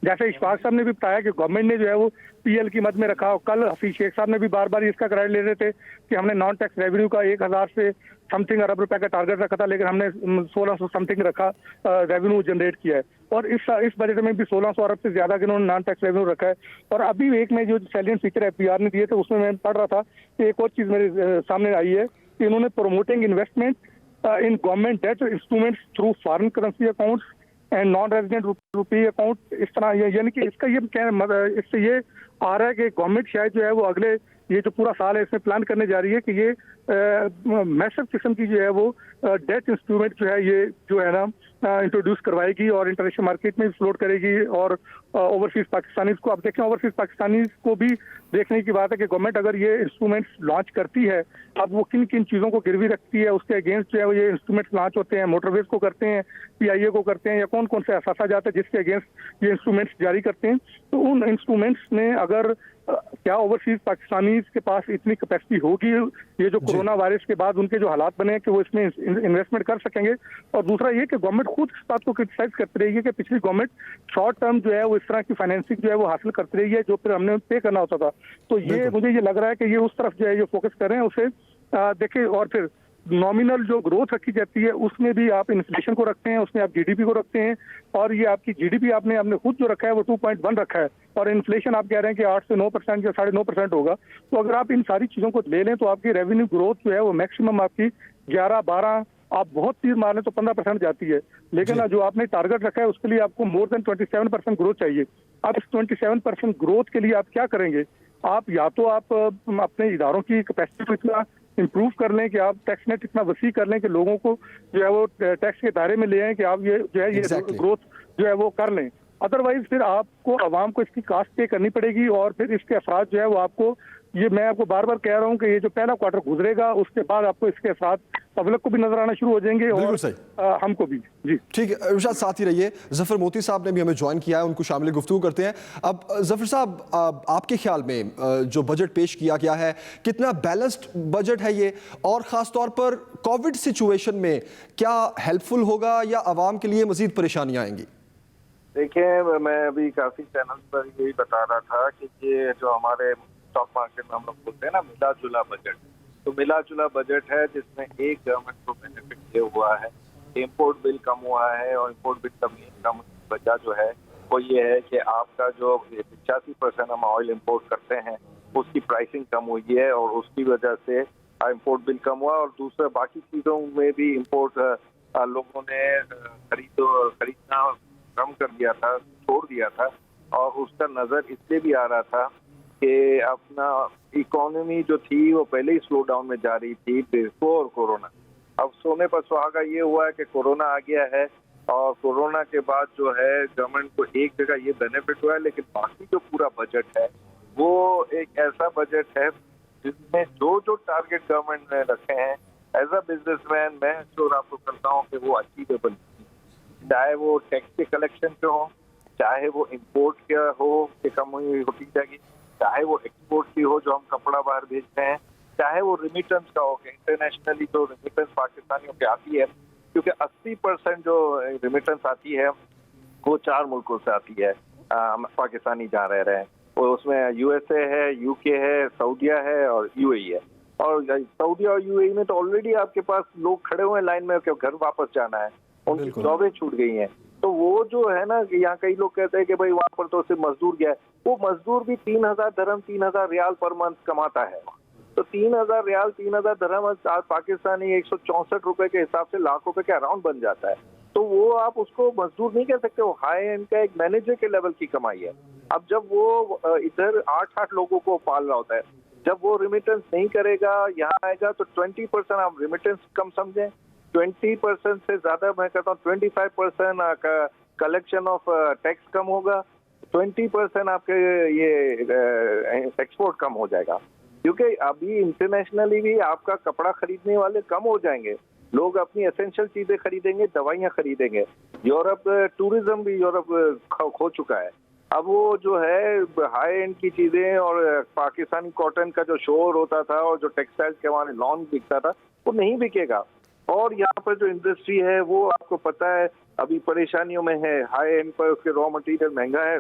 A: जैसे इशफाक साहब ने भी बताया कि गवर्नमेंट ने जो है वो PL की मद में रखा, और कल हफीज शेख साहब ने भी बार बार इसका क्रेडिट ले रहे थे कि हमने नॉन टैक्स रेवेन्यू का 1000 से समथिंग अरब रुपए का टारगेट रखा था, लेकिन हमने 1600 समथिंग रखा रेवेन्यू जनरेट किया है, और इस बजट में भी 1600 अरब से ज्यादा के उन्होंने नॉन टैक्स रेवेन्यू रखा है। और अभी एक में जो सैलिएंट फीचर FPR ने दिए थे उसमें मैं पढ़ रहा था कि एक और चीज मेरे सामने आई है कि इन्होंने promoting investment in government debt instruments through foreign currency accounts and non resident rupee account, इस तरह यानी कि इसका ये इससे ये आ रहा है कि गवर्नमेंट शायद जो है वो अगले ये जो पूरा साल है इसमें प्लान करने जा रही है कि ये मैसिव किस्म की जो है वो डेट इंस्ट्रूमेंट जो है ये जो है ना इंट्रोड्यूस करवाएगी और इंटरनेशनल मार्केट में भी फ्लोट करेगी और ओवरसीज पाकिस्तानीज को, अब देखें ओवरसीज पाकिस्तानीज को भी देखने की बात है कि गवर्नमेंट अगर ये इंस्ट्रूमेंट्स लॉन्च करती है, अब वो किन किन चीज़ों को गिरवी रखती है, उसके अगेंस्ट जो है वो ये इंस्ट्रूमेंट्स लॉन्च होते हैं, मोटरवेज को करते हैं, PIA को करते हैं, या कौन कौन से असासा जाते हैं जिसके अगेंस्ट ये इंस्ट्रूमेंट्स जारी करते हैं। तो उन इंस्ट्रूमेंट्स में अगर क्या ओवरसीज पाकिस्तानीज के पास इतनी कैपेसिटी होगी ये जो कोरोना वायरस के बाद उनके जो हालात बने कि वो इसमें इन्वेस्टमेंट कर सकेंगे। और दूसरा ये कि गवर्नमेंट खुद इस बात को क्रिटिसाइज करती रही है कि पिछली गवर्नमेंट शॉर्ट टर्म जो है वो इस तरह की फाइनेंसिंग जो है वो हासिल करती रही है जो फिर हमने पे करना होता था। तो ये मुझे ये लग रहा है कि ये उस तरफ जो है ये फोकस कर रहे हैं उसे देखें। और फिर नॉमिनल जो ग्रोथ रखी जाती है उसमें भी आप इन्फ्लेशन को रखते हैं, उसमें आप GDP को रखते हैं, और ये आपकी GDP आपने खुद जो रखा है वो 2.1 रखा है, और इन्फ्लेशन आप कह रहे हैं कि 8 से 9% या 9.5% होगा। तो अगर आप इन सारी चीज़ों को ले लें तो आपकी रेवेन्यू ग्रोथ जो है वो मैक्सिमम आपकी 11-12, आप बहुत तीर मार लें तो 15% जाती है, लेकिन जो आपने टारगेट रखा है उसके लिए आपको मोर देन 27% ग्रोथ चाहिए। अब इस 27% ग्रोथ के लिए आप क्या करेंगे? आप या तो आप अपने इदारों की कैपेसिटी को इतना इम्प्रूव कर लें कि आप टैक्स नेट इतना वसी कर लें कि लोगों को जो है वो टैक्स के दायरे में ले आए कि आप ये जो है ये ग्रोथ जो है वो कर लें। अदरवाइज फिर आपको आवाम को इसकी कास्ट पे करनी पड़ेगी, और फिर इसके असरात जो है वो आपको, ये मैं आपको बार बार कह रहा हूँ कि ये जो पहला क्वार्टर गुजरेगा उसके बाद आपको इसके असरात पब्लिक को भी नजर आना शुरू हो जाएंगे और हमको भी। जी ठीक है,
D: इरशाद साथ ही रहिए। जफर मोती साहब ने भी हमें ज्वाइन किया है, उनको शामिल गुफ्तगू करते हैं। अब जफर साहब, आपके ख्याल में जो बजट पेश किया गया है कितना बैलेंस्ड बजट है ये, और ख़ास तौर पर कोविड सिचुएशन में क्या हेल्पफुल होगा या आवाम के लिए मजीद परेशानियाँ आएंगी?
C: देखिए, मैं अभी काफ़ी चैनल पर यही बता रहा था कि ये जो हमारे स्टॉक मार्केट में हम लोग बोलते हैं ना मिला जुला बजट, तो मिला जुला बजट है जिसमें एक गवर्नमेंट को बेनिफिट ये हुआ है, इंपोर्ट बिल कम हुआ है, और इंपोर्ट बिल कम वजह जो है वो ये है कि आपका जो 85% हम ऑयल इंपोर्ट करते हैं उसकी प्राइसिंग कम हुई है और उसकी वजह से इंपोर्ट बिल कम हुआ। और दूसरा बाकी चीज़ों में भी इंपोर्ट लोगों ने खरीदना कम कर दिया था, छोड़ दिया था, और उसका नज़र इसलिए भी आ रहा था कि अपना इकोनॉमी जो थी वो पहले ही स्लो डाउन में जा रही थी बिफोर कोरोना। अब सोने पर सुहागा ये हुआ है कि कोरोना आ गया है, और कोरोना के बाद जो है गवर्नमेंट को एक जगह ये बेनिफिट हुआ है, लेकिन बाकी जो पूरा बजट है वो एक ऐसा बजट है जिसमें जो टारगेट गवर्नमेंट ने रखे हैं एज अ बिजनेसमैन मैं श्योर आपको करता हूँ कि वो अचीवेबल, चाहे वो टैक्स के कलेक्शन पे हो, चाहे वो इम्पोर्ट का हो कि कम होती जाएगी, चाहे वो एक्सपोर्ट की हो जो हम कपड़ा बाहर भेजते हैं, चाहे वो रेमिटेंस का हो कि इंटरनेशनली जो रेमिटेंस पाकिस्तानियों की आती है, क्योंकि 80% जो रेमिटेंस आती है वो 4 मुल्कों से आती है, पाकिस्तानी जहाँ रह रहे हैं, और उसमें USA है, UK है, सऊदिया है और UAE है। और सऊदी और UAE में तो ऑलरेडी आपके पास लोग खड़े हुए हैं लाइन में कि घर वापस जाना है, उनकी जॉबें छूट गई हैं। तो वो जो है ना, यहाँ कई लोग कहते हैं कि भाई वहाँ पर तो सिर्फ मजदूर गया है, वो मजदूर भी 3000 दरहम 3000 रियाल पर मंथ कमाता है। तो 3000 रियाल 3000 दरहम पाकिस्तानी 164 रुपए के हिसाब से लाख रुपए के अराउंड बन जाता है। तो वो आप उसको मजदूर नहीं कह सकते, वो हाई एंड का एक मैनेजर के लेवल की कमाई है। अब जब वो इधर 8 लोगों को पाल रहा होता है, जब वो रेमिटेंस नहीं करेगा, यहाँ आएगा तो 20% आप रेमिटेंस कम समझें, 20% से ज्यादा मैं कहता हूँ 25% कलेक्शन ऑफ टैक्स कम होगा, 20% आपके ये एक्सपोर्ट कम हो जाएगा, क्योंकि अभी इंटरनेशनली भी आपका कपड़ा खरीदने वाले कम हो जाएंगे, लोग अपनी एसेंशियल चीजें खरीदेंगे, दवाइयाँ खरीदेंगे। यूरोप टूरिज्म भी यूरोप खो चुका है। अब वो जो है हाई एंड की चीजें और पाकिस्तानी कॉटन का जो शोर होता था और जो टेक्सटाइल्स के हमारे लॉन बिकता था वो नहीं बिकेगा। और यहाँ पर जो इंडस्ट्री है वो आपको पता है अभी परेशानियों में है, हाई एंड पर उसके रॉ मटेरियल महंगा है,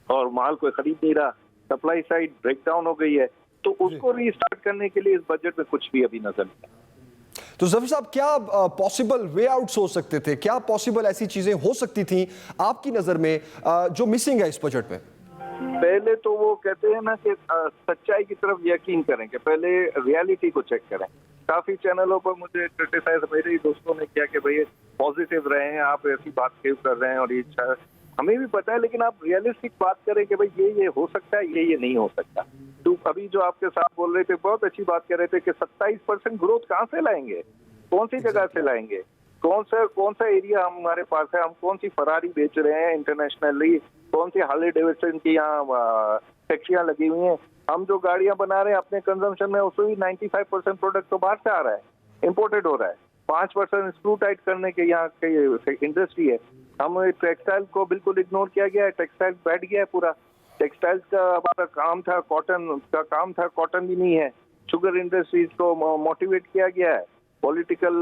F: और माल कोई खरीद नहीं रहा, सप्लाई साइड ब्रेक डाउन हो गई है, तो उसको रीस्टार्ट करने के लिए इस बजट में कुछ भी अभी नजर नहीं।
D: तो जफर साहब, क्या पॉसिबल वे आउट्स हो सकते थे, क्या पॉसिबल ऐसी चीजें हो सकती थी आपकी नजर में जो मिसिंग है इस बजट में?
F: पहले तो वो कहते हैं ना कि सच्चाई की तरफ यकीन करें, कि पहले रियलिटी को चेक करें। काफी चैनलों पर मुझे क्रिटिसाइज मेरे ही दोस्तों ने किया कि भाई पॉजिटिव रहे हैं, आप ऐसी बात क्यों कर रहे हैं, और ये अच्छा हमें भी पता है, लेकिन आप रियलिस्टिक बात करें कि भाई ये हो सकता है, ये नहीं हो सकता। तो अभी जो आपके साथ बोल रहे थे, बहुत अच्छी बात कर रहे थे कि 27% ग्रोथ कहाँ से लाएंगे, कौन सी जगह से लाएंगे, कौन सा एरिया हमारे पास है, हम कौन सी फरारी बेच रहे हैं इंटरनेशनली, कौन सी हार्ले डेविडसन की यहाँ फैक्ट्रियां लगी हुई हैं, हम जो गाड़ियां बना रहे हैं अपने कंजम्पशन में, उसमें भी 95% प्रोडक्ट तो बाहर से आ रहा है, इम्पोर्टेड हो रहा है। 5% स्क्रू टाइट करने के यहाँ की इंडस्ट्री है। हम टेक्सटाइल को बिल्कुल इग्नोर किया गया है, टेक्सटाइल बैठ गया है पूरा। टेक्सटाइल्स का हमारा काम था, कॉटन का काम था, कॉटन भी नहीं है। शुगर इंडस्ट्रीज को मोटिवेट किया गया है पॉलिटिकल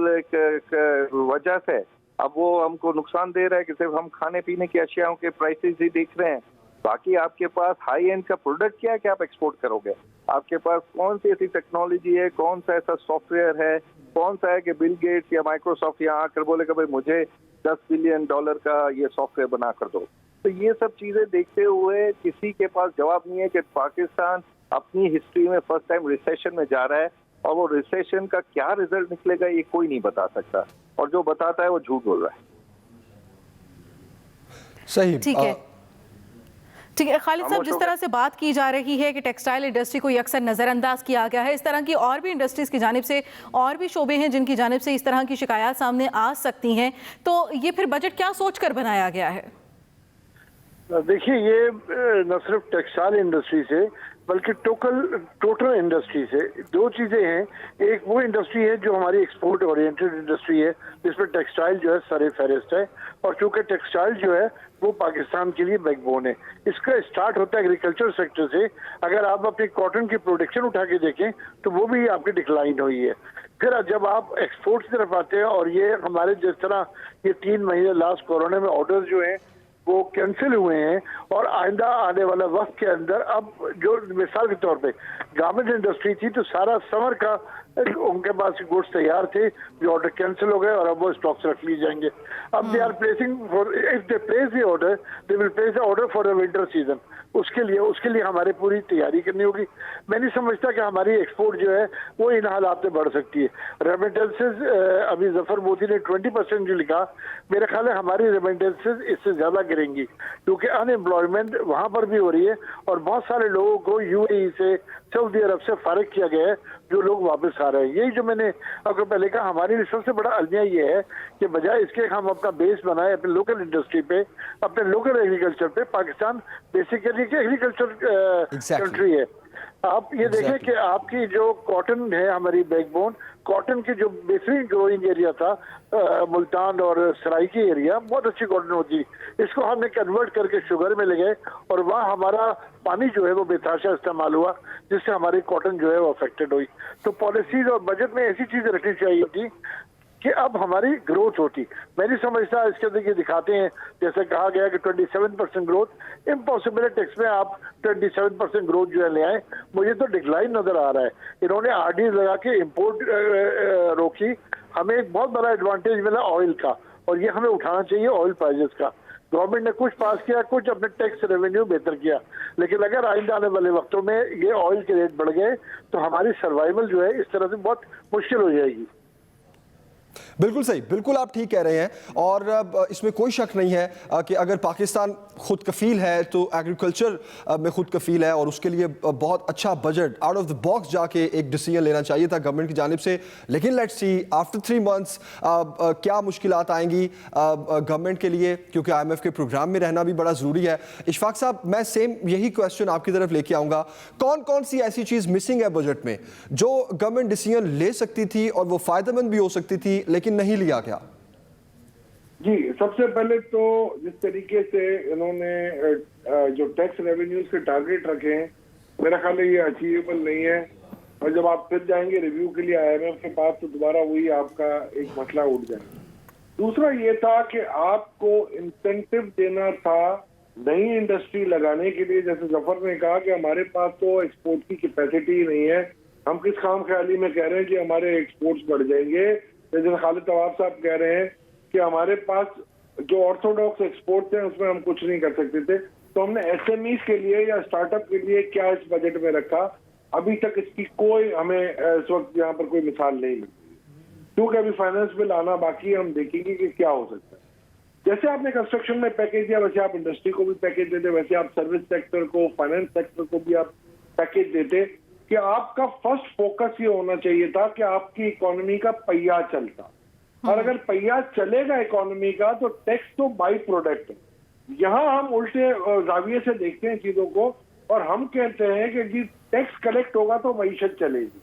F: वजह से, अब वो हमको नुकसान दे रहा है कि सिर्फ हम खाने पीने की अशियाओं के प्राइसेस ही देख रहे हैं। बाकी आपके पास हाई एंड का प्रोडक्ट क्या है कि आप एक्सपोर्ट करोगे, आपके पास कौन सी ऐसी टेक्नोलॉजी है, कौन सा ऐसा सॉफ्टवेयर है, कौन सा है कि बिल गेट्स या माइक्रोसॉफ्ट यहाँ आकर बोलेगा भाई मुझे $10 बिलियन का ये सॉफ्टवेयर बना कर दो। तो ये सब चीजें देखते हुए किसी के पास जवाब नहीं है कि पाकिस्तान अपनी हिस्ट्री में फर्स्ट टाइम रिसेशन में जा रहा है, और वो रिसेशन का क्या रिजल्ट निकलेगा ये कोई नहीं बता सकता, और जो बताता है वो झूठ बोल रहा है।
D: सही,
B: ठीक है, ठीक है खालिद साहब, जिस तरह से बात की जा रही है कि टेक्सटाइल इंडस्ट्री को अक्सर नज़रअंदाज किया गया है, इस तरह की और भी इंडस्ट्रीज़ की जानिब से और भी शोबे हैं जिनकी जानिब से इस तरह की शिकायत सामने आ सकती हैं, तो ये फिर बजट क्या सोच कर बनाया गया है?
E: देखिए, ये न सिर्फ टेक्सटाइल इंडस्ट्री से बल्कि टोटल इंडस्ट्री से दो चीजें हैं। एक वो इंडस्ट्री है जो हमारी एक्सपोर्ट ओरिएंटेड इंडस्ट्री है, जिसमें टेक्सटाइल जो है सरे फहरिस्त है, और चूंकि टेक्सटाइल जो है वो पाकिस्तान के लिए बैकबोन है। इसका स्टार्ट होता है एग्रीकल्चर सेक्टर से। अगर आप अपनी कॉटन की प्रोडक्शन उठा के देखें तो वो भी आपकी डिक्लाइन हुई है। फिर जब आप एक्सपोर्ट की तरफ आते हैं, और ये हमारे जिस तरह ये 3 महीने लास्ट कोरोना में ऑर्डर जो है वो कैंसिल हुए हैं, और आइंदा आने वाला वक्त के अंदर अब जो मिसाल के तौर पे गारमेंट इंडस्ट्री थी तो सारा समर का उनके पास गुड्स तैयार थे, जो ऑर्डर कैंसिल हो गए और अब वो स्टॉक्स रख लिए जाएंगे। अब they are placing for, if they place the order they will place the order for the winter season. उसके लिए हमारे पूरी तैयारी करनी होगी। मैं नहीं समझता कि हमारी एक्सपोर्ट जो है वो इन हालात में बढ़ सकती है। रेमिटेंसेज अभी जफर मोदी ने 20% जो लिखा, मेरा ख्याल है हमारी रेमिटेंसेज इससे ज्यादा गिरेंगी, क्योंकि अनएम्प्लॉयमेंट वहां पर भी हो रही है, और बहुत सारे लोगों को यूएई से, सऊदी अरब से फारिग किया गया है, जो लोग वापस आ रहे हैं। यही जो मैंने आपको पहले कहा, हमारी सबसे बड़ा अलमिया ये है कि बजाय इसके हम अपना बेस बनाए अपने लोकल इंडस्ट्री पे, अपने लोकल एग्रीकल्चर पे। पाकिस्तान बेसिकली एग्रीकल्चर कंट्री है। आप ये देखें कि आपकी जो कॉटन है हमारी बैकबोन, कॉटन की जो बेसिक ग्रोइंग एरिया था मुल्तान और सराइकी एरिया, बहुत अच्छी कॉटन होती, इसको हमने कन्वर्ट करके शुगर में ले गए, और वहाँ हमारा पानी जो है वो बेतहाशा इस्तेमाल हुआ, जिससे हमारी कॉटन जो है वो अफेक्टेड हुई। तो पॉलिसीज और बजट में ऐसी चीजें रखनी चाहिए थी कि अब हमारी ग्रोथ होती। मैं नहीं समझता इसके अंदर ये दिखाते हैं जैसे कहा गया कि 27% ग्रोथ, इम्पॉसिबल है। टैक्स में आप 27% ग्रोथ जो है ले आए, मुझे तो डिक्लाइन नजर आ रहा है। इन्होंने आरडी लगा के इम्पोर्ट रोकी, हमें एक बहुत बड़ा एडवांटेज मिला ऑयल का, और ये हमें उठाना चाहिए ऑयल प्राइजेस का। गवर्नमेंट ने कुछ पास किया, कुछ अपने टैक्स रेवेन्यू बेहतर किया, लेकिन अगर आइंदा आने वाले वक्तों में ये ऑयल के रेट बढ़ गए तो हमारी सर्वाइवल जो है इस तरह से बहुत मुश्किल हो जाएगी।
D: बिल्कुल सही, बिल्कुल आप ठीक कह रहे हैं, और इसमें कोई शक नहीं है कि अगर पाकिस्तान खुद कफील है तो एग्रीकल्चर में खुद कफील है, और उसके लिए बहुत अच्छा budget out of the box जाके एक डिसीजन लेना चाहिए था गवर्नमेंट की जानिब से। लेकिन लेट्स सी आफ्टर 3 मंथ्स क्या मुश्किलात आएंगी गवर्नमेंट के लिए, क्योंकि IMF के प्रोग्राम में रहना भी बड़ा ज़रूरी है। इशफाक साहब, मैं सेम यही क्वेश्चन आपकी तरफ लेके आऊँगा, कौन कौन सी ऐसी चीज़ मिसिंग है बजट में जो गवर्नमेंट डिसीजन ले सकती थी और वो फ़ायदेमंद भी हो सकती थी लेकिन नहीं लिया गया?
E: जी, सबसे पहले तो जिस तरीके से इन्होंने जो टैक्स रेवेन्यूज के टारगेट रखे हैं, मेरा ख्याल है ये अचीवेबल नहीं है। और जब आप फिर जाएंगे रिव्यू के लिए IMF के पास तो दोबारा वही आपका एक मसला उठ जाएगा। दूसरा ये था कि आपको इंसेंटिव देना था नई इंडस्ट्री लगाने के लिए, जैसे जफर ने कहा कि हमारे पास तो एक्सपोर्ट की कैपेसिटी नहीं है, हम किस खाम ख्याली में कह रहे हैं कि हमारे एक्सपोर्ट्स बढ़ जाएंगे। जैसे खालिद तवाब साहब कह रहे हैं कि हमारे पास जो ऑर्थोडॉक्स एक्सपोर्ट्स हैं उसमें हम कुछ नहीं कर सकते थे, तो हमने एसएमईज के लिए या स्टार्टअप के लिए क्या इस बजट में रखा, अभी तक इसकी कोई हमें इस वक्त यहाँ पर कोई मिसाल नहीं मिलती, क्योंकि अभी फाइनेंस बिल आना बाकी है, हम देखेंगे कि क्या हो सकता है। जैसे आपने कंस्ट्रक्शन में पैकेज दिया, वैसे आप इंडस्ट्री को भी पैकेज देते, वैसे आप सर्विस सेक्टर को, फाइनेंस सेक्टर को भी आप पैकेज देते, कि आपका फर्स्ट फोकस ये होना चाहिए था कि आपकी इकोनॉमी का पहिया चलता, और अगर पहिया चलेगा इकोनॉमी का तो टैक्स तो बाई प्रोडक्ट है। यहाँ हम उल्टे जाविये से देखते हैं चीजों को, और हम कहते हैं कि जी टैक्स कलेक्ट होगा तो मईशत चलेगी।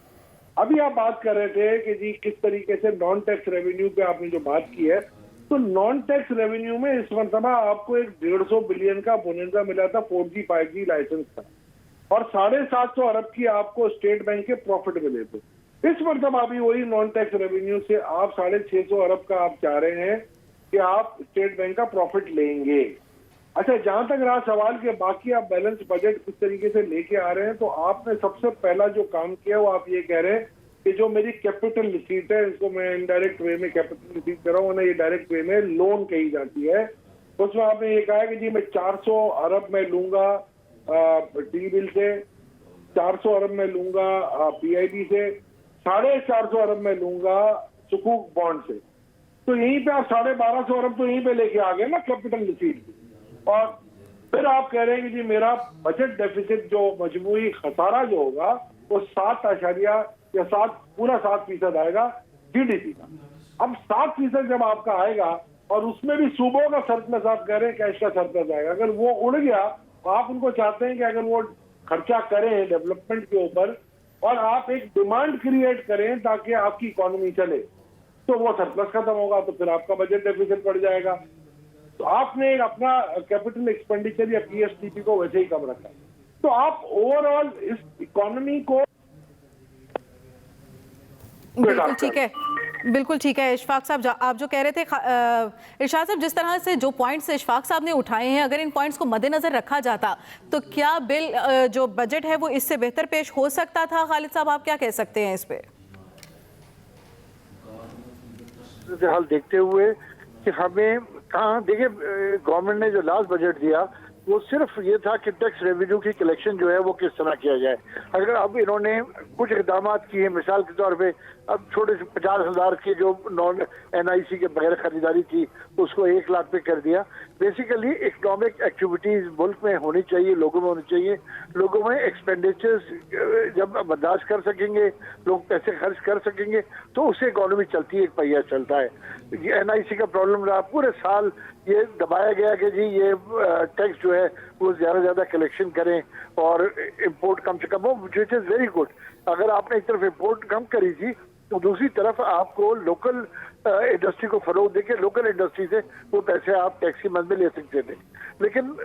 E: अभी आप बात कर रहे थे कि जी किस तरीके से नॉन टैक्स रेवेन्यू पे आपने जो बात की है, तो नॉन टैक्स रेवेन्यू में इस मरतबा आपको एक 150 बिलियन का बोनंजा मिला था 4G 5G लाइसेंस का, और 750 अरब की आपको स्टेट बैंक के प्रॉफिट मिले थे। इस मरतबा अभी वही नॉन टैक्स रेवेन्यू से आप 650 अरब का आप चाह रहे हैं कि आप स्टेट बैंक का प्रॉफिट लेंगे। अच्छा, जहां तक रहा सवाल के बाकी आप बैलेंस बजट किस तरीके से लेके आ रहे हैं, तो आपने सबसे पहला जो काम किया वो आप ये कह रहे हैं कि जो मेरी कैपिटल रिसीट है, इसको मैं इनडायरेक्ट वे में कैपिटल रिसीट कर रहा हूँ ना, ये डायरेक्ट वे में लोन कही जाती है। उसमें आपने ये कहा है कि जी मैं 400 अरब में लूंगा टी बिल से, 400 अरब में लूंगा PIB से, 450 अरब में लूंगा सुकूक बॉन्ड से। तो यहीं पे आप 1250 अरब तो यहीं पे लेके आ गए ना कैपिटल रिसीट। और फिर आप कह रहे हैं कि जी मेरा बजट डेफिसिट जो मजमूई खसारा जो होगा वो 7% आएगा GDP का। अब 7% जब आपका आएगा और उसमें भी सूबों का सरप्लस आप कह रहे हैं कैश का सरप्लस आएगा, अगर वो उड़ गया तो आप उनको चाहते हैं कि अगर वो खर्चा करें डेवलपमेंट के ऊपर और आप एक डिमांड क्रिएट करें ताकि आपकी इकोनॉमी चले, तो वो सरप्लस खत्म होगा, तो फिर आपका बजट डेफिसिट बढ़ जाएगा। तो आपने अपना कैपिटल एक्सपेंडिचर या PSDP को वैसे ही कम रखा। तो आप ओवरऑल इस इकोनॉमी को
B: बिल्कुल ठीक है, बिल्कुल ठीक है। इशफाक साहब आप जो कह रहे थे, इरशाद साहब जिस तरह से जो पॉइंट्स इशफाक साहब ने उठाए हैं, अगर इन पॉइंट्स को मद्देनजर रखा जाता तो क्या बिल जो बजट है वो इससे बेहतर पेश हो सकता था? खालिद साहब आप क्या कह सकते हैं इस पे?
C: हाल देखते हुए कि हमें कहाँ, देखिए गवर्नमेंट ने जो लास्ट बजट दिया वो सिर्फ ये था कि टैक्स रेवेन्यू की कलेक्शन जो है वो किस तरह किया जाए। अगर अब इन्होंने कुछ इकदाम किए, मिसाल के तौर पे अब छोटे से 50,000 की जो नॉन NIC के बगैर खरीदारी थी उसको 1 लाख पे कर दिया। बेसिकली इकोनॉमिक एक्टिविटीज मुल्क में होनी चाहिए, लोगों में होनी चाहिए। लोगों में एक्सपेंडिचर्स जब बर्दाश्त कर सकेंगे, लोग पैसे खर्च कर सकेंगे, तो उससे इकोनॉमी चलती है, एक पहिया चलता है। NIC का प्रॉब्लम रहा, पूरे साल ये दबाया गया कि जी ये टैक्स जो है वो ज्यादा कलेक्शन करें और इम्पोर्ट कम से कम हो, विच इज वेरी गुड। अगर आपने एक तरफ इम्पोर्ट कम करी थी तो दूसरी तरफ आपको लोकल इंडस्ट्री को फरोग देके लोकल इंडस्ट्री से वो पैसे आप टैक्स की मद में ले सकते थे। लेकिन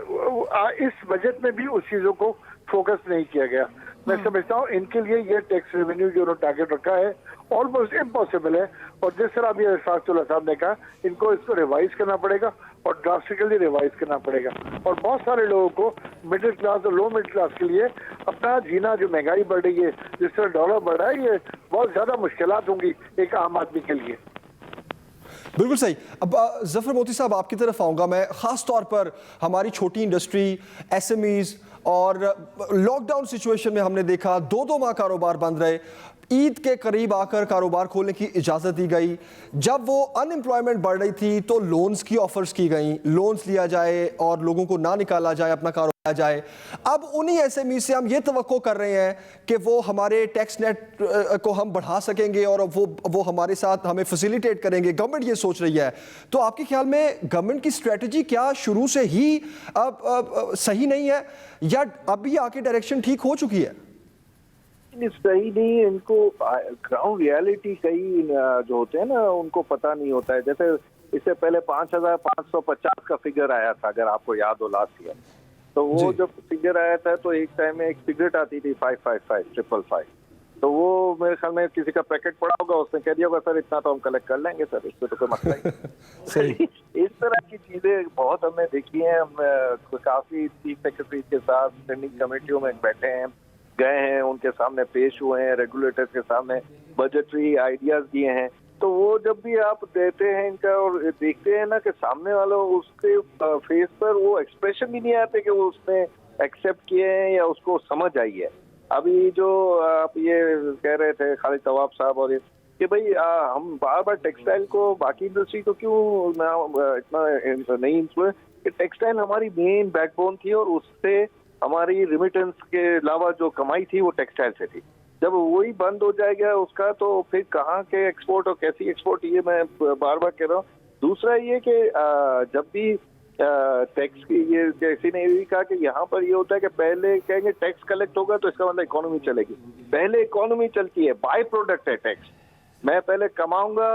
C: इस बजट में भी उस चीजों को फोकस नहीं किया गया। मैं समझता हूँ इनके लिए ये टैक्स रेवेन्यू जो उन्होंने टारगेट रखा है ऑलमोस्ट इम्पॉसिबल है। और जिस तरह अभी इरशाद साहब ने कहा, इनको इसको रिवाइज करना पड़ेगा और ड्रास्टिकली रिवाइज करना पड़ेगा। और बहुत सारे लोगों को मिडिल क्लास और लो मिडिल क्लास के लिए अपना जीना, जो महंगाई बढ़ रही है, जिस तरह डॉलर बढ़ रहा है, ये बहुत ज्यादा मुश्किलात होंगी एक आम आदमी के लिए।
D: बिल्कुल सही। अब जफर मोती साहब आपकी तरफ आऊँगा मैं, ख़ास तौर पर हमारी छोटी इंडस्ट्री, SMEs और लॉकडाउन सिचुएशन में हमने देखा 2-2 माह कारोबार बंद रहे। ईद के करीब आकर कारोबार खोलने की इजाज़त दी गई। जब वो अनएम्प्लॉयमेंट बढ़ रही थी तो लोन्स की ऑफर्स की गई, लोन्स लिया जाए और लोगों को ना निकाला जाए, अपना कारोबार जाए। अब उन्हीं SME से हम ये तवक्को कर रहे हैं कि वो हमारे टैक्स नेट को हम बढ़ा सकेंगे और वो हमारे साथ हमें फैसिलिटेट करेंगे। गवर्नमेंट ये सोच रही है, तो आपके ख्याल में गवर्नमेंट की स्ट्रेटजी क्या शुरू से ही सही नहीं है या अभी आके डायरेक्शन ठीक हो चुकी है?
F: सही नहीं है। इनको ग्राउंड रियलिटी कई जो होते हैं ना उनको पता नहीं होता है। जैसे इससे पहले 5,550 का फिगर आया था, अगर आपको याद हो लास्ट ईयर, तो वो जब फिगर आया था तो एक टाइम में एक सिगरेट आती थी 555, 555। तो वो मेरे ख्याल में किसी का पैकेट पड़ा होगा, उसने कह दिया होगा सर इतना तो हम कलेक्ट कर लेंगे सर, इस पे तो कोई मसला ही
D: सही।
F: इस तरह की चीजें बहुत हमने देखी हैं। हम काफी चीफ सेक्रेटरी के साथ स्टैंडिंग कमेटियों में बैठे हैं, गए हैं, उनके सामने पेश हुए हैं, रेगुलेटर्स के सामने बजटरी आइडियाज दिए हैं। तो वो जब भी आप देते हैं इनका और देखते हैं ना कि सामने वाला उसके फेस पर वो एक्सप्रेशन भी नहीं आते कि वो उसने एक्सेप्ट किए हैं या उसको समझ आई है। अभी जो आप ये कह रहे थे खालिद तवाब साहब और ये कि भाई हम बार बार टेक्सटाइल को बाकी इंडस्ट्री को क्यों इतना नहीं इंफ्लुएंस, कि टेक्सटाइल हमारी मेन बैकबोन थी और उससे हमारी रिमिटेंस के अलावा जो कमाई थी वो टेक्सटाइल से थी। जब वही बंद हो जाएगा उसका तो फिर कहाँ के एक्सपोर्ट और कैसी एक्सपोर्ट, ये मैं बार बार कह रहा हूँ। दूसरा ये कि जब भी टैक्स की ये किसी ने भी कहा कि यहाँ पर ये होता है कि पहले कहेंगे टैक्स कलेक्ट होगा तो इसका मतलब इकोनॉमी चलेगी। पहले इकोनॉमी चलती है, बाय प्रोडक्ट है टैक्स। मैं पहले कमाऊंगा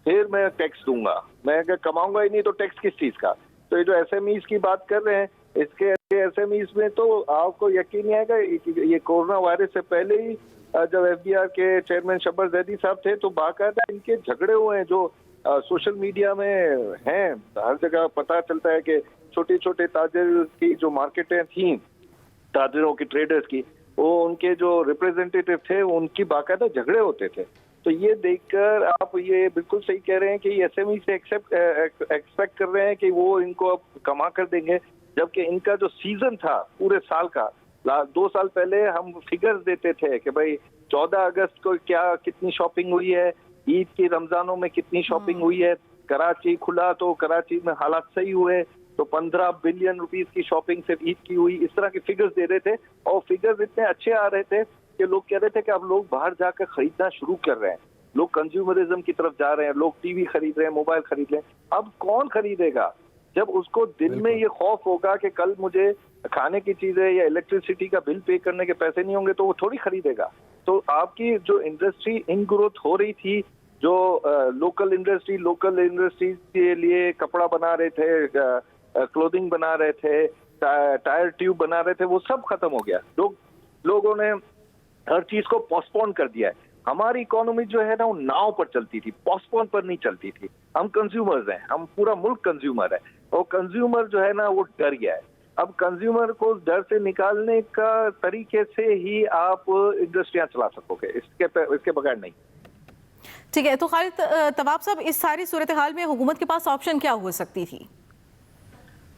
F: फिर मैं टैक्स दूंगा, मैं अगर कमाऊंगा ही नहीं तो टैक्स किस चीज का। तो ये जो एसएमईज की बात कर रहे हैं, इसके एसएमईज में तो आपको यकीन नहीं आएगा, ये कोरोना वायरस से पहले ही जब एफबीआर के चेयरमैन शब्बर जैदी साहब थे तो बाकायदा इनके झगड़े हुए हैं जो सोशल मीडिया में हैं। हर जगह पता चलता है कि छोटे छोटे ताजिर की जो मार्केटें थी, ताजिरों की, ट्रेडर्स की, वो उनके जो रिप्रेजेंटेटिव थे उनकी बाकायदा झगड़े होते थे। तो ये देखकर आप ये बिल्कुल सही कह रहे हैं कि एसएमई से एक्सपेक्ट कर रहे हैं कि वो इनको अब कमा कर देंगे, जबकि इनका जो सीजन था पूरे साल का, 2 साल पहले हम फिगर्स देते थे कि भाई 14 अगस्त को क्या कितनी शॉपिंग हुई है, ईद की रमजानों में कितनी शॉपिंग हुई है, कराची खुला तो कराची में हालात सही हुए तो 15 बिलियन रुपीस की शॉपिंग सिर्फ ईद की हुई। इस तरह के फिगर्स दे रहे थे और फिगर्स इतने अच्छे आ रहे थे कि लोग कह रहे थे कि अब लोग बाहर जाकर खरीदना शुरू कर रहे हैं, लोग कंज्यूमरिज्म की तरफ जा रहे हैं, लोग टीवी खरीद रहे हैं, मोबाइल खरीद रहे हैं। अब कौन खरीदेगा जब उसको दिल में ये खौफ होगा कि कल मुझे खाने की चीजें या इलेक्ट्रिसिटी का बिल पे करने के पैसे नहीं होंगे, तो वो थोड़ी खरीदेगा। तो आपकी जो इंडस्ट्री इन ग्रोथ हो रही थी, जो लोकल इंडस्ट्री के लिए कपड़ा बना रहे थे, क्लोथिंग बना रहे थे, टायर ट्यूब बना रहे थे, वो सब खत्म हो गया। लोगों ने हर चीज को पोस्टपोन कर दिया है। हमारी इकोनॉमी जो है ना वो नाव पर चलती थी, पोस्टपोन पर नहीं चलती थी। हम कंज्यूमर्स हैं, हम पूरा मुल्क कंज्यूमर है और कंज्यूमर जो है ना वो डर गया है। अब कंज्यूमर को डर से निकालने का तरीके से ही आप इंडस्ट्रियां चला सकोगे, इसके बगैर नहीं।
B: ठीक है, तो खालिद तवाब साहब, इस सारी सूरत हाल में हुकूमत के पास ऑप्शन क्या हो सकती थी?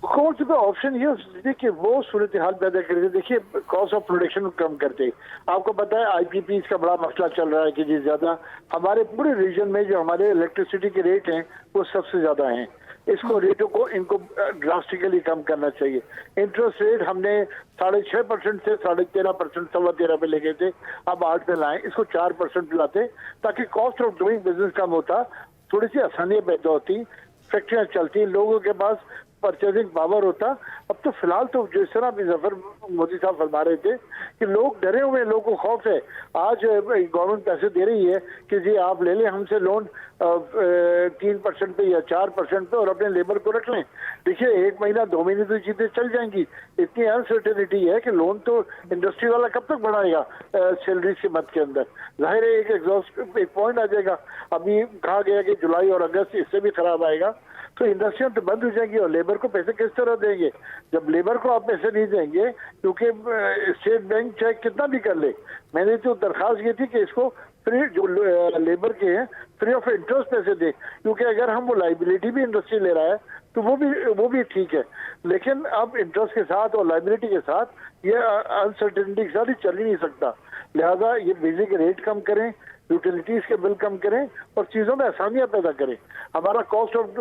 E: हुकूमत का ऑप्शन ये हो सकती है कि वो सूरत हाल पैदा करते। देखिए, कॉस्ट ऑफ प्रोडक्शन कम करते। आपको पता है आईपीपी का बड़ा मसला चल रहा है कि जी ज्यादा हमारे पूरे रीजन में जो हमारे इलेक्ट्रिसिटी के रेट हैं वो सबसे ज्यादा हैं। इसको रेटों को इनको ड्रास्टिकली कम करना चाहिए। इंटरेस्ट रेट हमने 6.5% से 13.5%, 13.25 पे ले गए थे, अब 8 पे लाएं, इसको 4% लाते ताकि कॉस्ट ऑफ डूइंग बिजनेस कम होता, थोड़ी सी आसानियां पैदा होती, फैक्ट्रियां चलती, लोगों के पास परचेजिंग पावर होता। अब तो फिलहाल तो जिस तरह भी जफर मोदी साहब फरमा रहे थे कि लोग डरे हुए हैं, लोगों को खौफ है। आज गवर्नमेंट पैसे दे रही है कि जी आप ले लें हमसे लोन 3% पे या 4% पे और अपने लेबर को रख लें। देखिए 1 महीना 2 महीने तो चीजें चल जाएंगी। इतनी अनसर्टेनिटी है कि लोन तो इंडस्ट्री वाला कब तक बढ़ाएगा सैलरी से मत के अंदर। जाहिर है एक पॉइंट आ जाएगा। अभी कहा गया कि जुलाई और अगस्त इससे भी खराब आएगा, तो इंडस्ट्रियां तो बंद हो जाएंगी और लेबर को पैसे किस तरह देंगे जब लेबर को आप पैसे नहीं देंगे, क्योंकि स्टेट बैंक चाहे कितना भी कर ले। मैंने तो दरखास्त की थी कि इसको फ्री जो लेबर के हैं फ्री ऑफ इंटरेस्ट पैसे दे, क्योंकि अगर हम वो लाइबिलिटी भी इंडस्ट्री ले रहा है तो वो भी ठीक है, लेकिन अब इंटरेस्ट के साथ और लाइबिलिटी के साथ ये अनसर्टेनिटी के साथ ही चल ही नहीं सकता। लिहाजा ये बिजली के रेट कम करें, यूटिलिटीज के बिल कम करें और चीजों में आसानियां पैदा करें। हमारा कॉस्ट ऑफ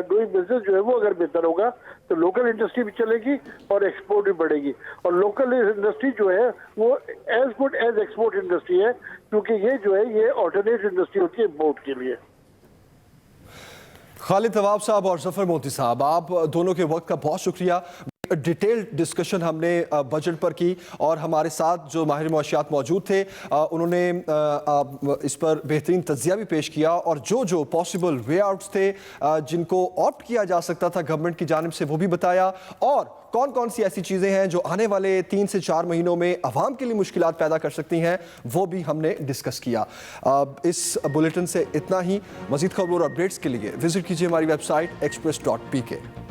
E: डूइंग बिजनेस जो है वो अगर बेहतर होगा तो लोकल इंडस्ट्री भी चलेगी और एक्सपोर्ट भी बढ़ेगी। और लोकल इंडस्ट्री जो है वो as good as export industry है, क्योंकि ये जो है ये ऑल्टरनेट इंडस्ट्री होती है इम्पोर्ट के लिए।
D: खालिद तवाब साहब और जफर मोती साहब, आप दोनों के वक्त का बहुत शुक्रिया। डिटेल्ड डिस्कशन हमने बजट पर की और हमारे साथ जो माहिर मुआशियात मौजूद थे उन्होंने इस पर बेहतरीन तज्जिया भी पेश किया और जो पॉसिबल वे आउट्स थे जिनको ऑप्ट किया जा सकता था गवर्नमेंट की जानिब से वो भी बताया और कौन कौन सी ऐसी चीज़ें हैं जो आने वाले 3 से 4 महीनों में अवाम के लिए मुश्किलात पैदा कर सकती हैं वो भी हमने डिस्कस किया। इस बुलेटिन से इतना ही। मज़ीद खबरों और अपडेट्स के लिए विजिट कीजिए हमारी वेबसाइट express.pk।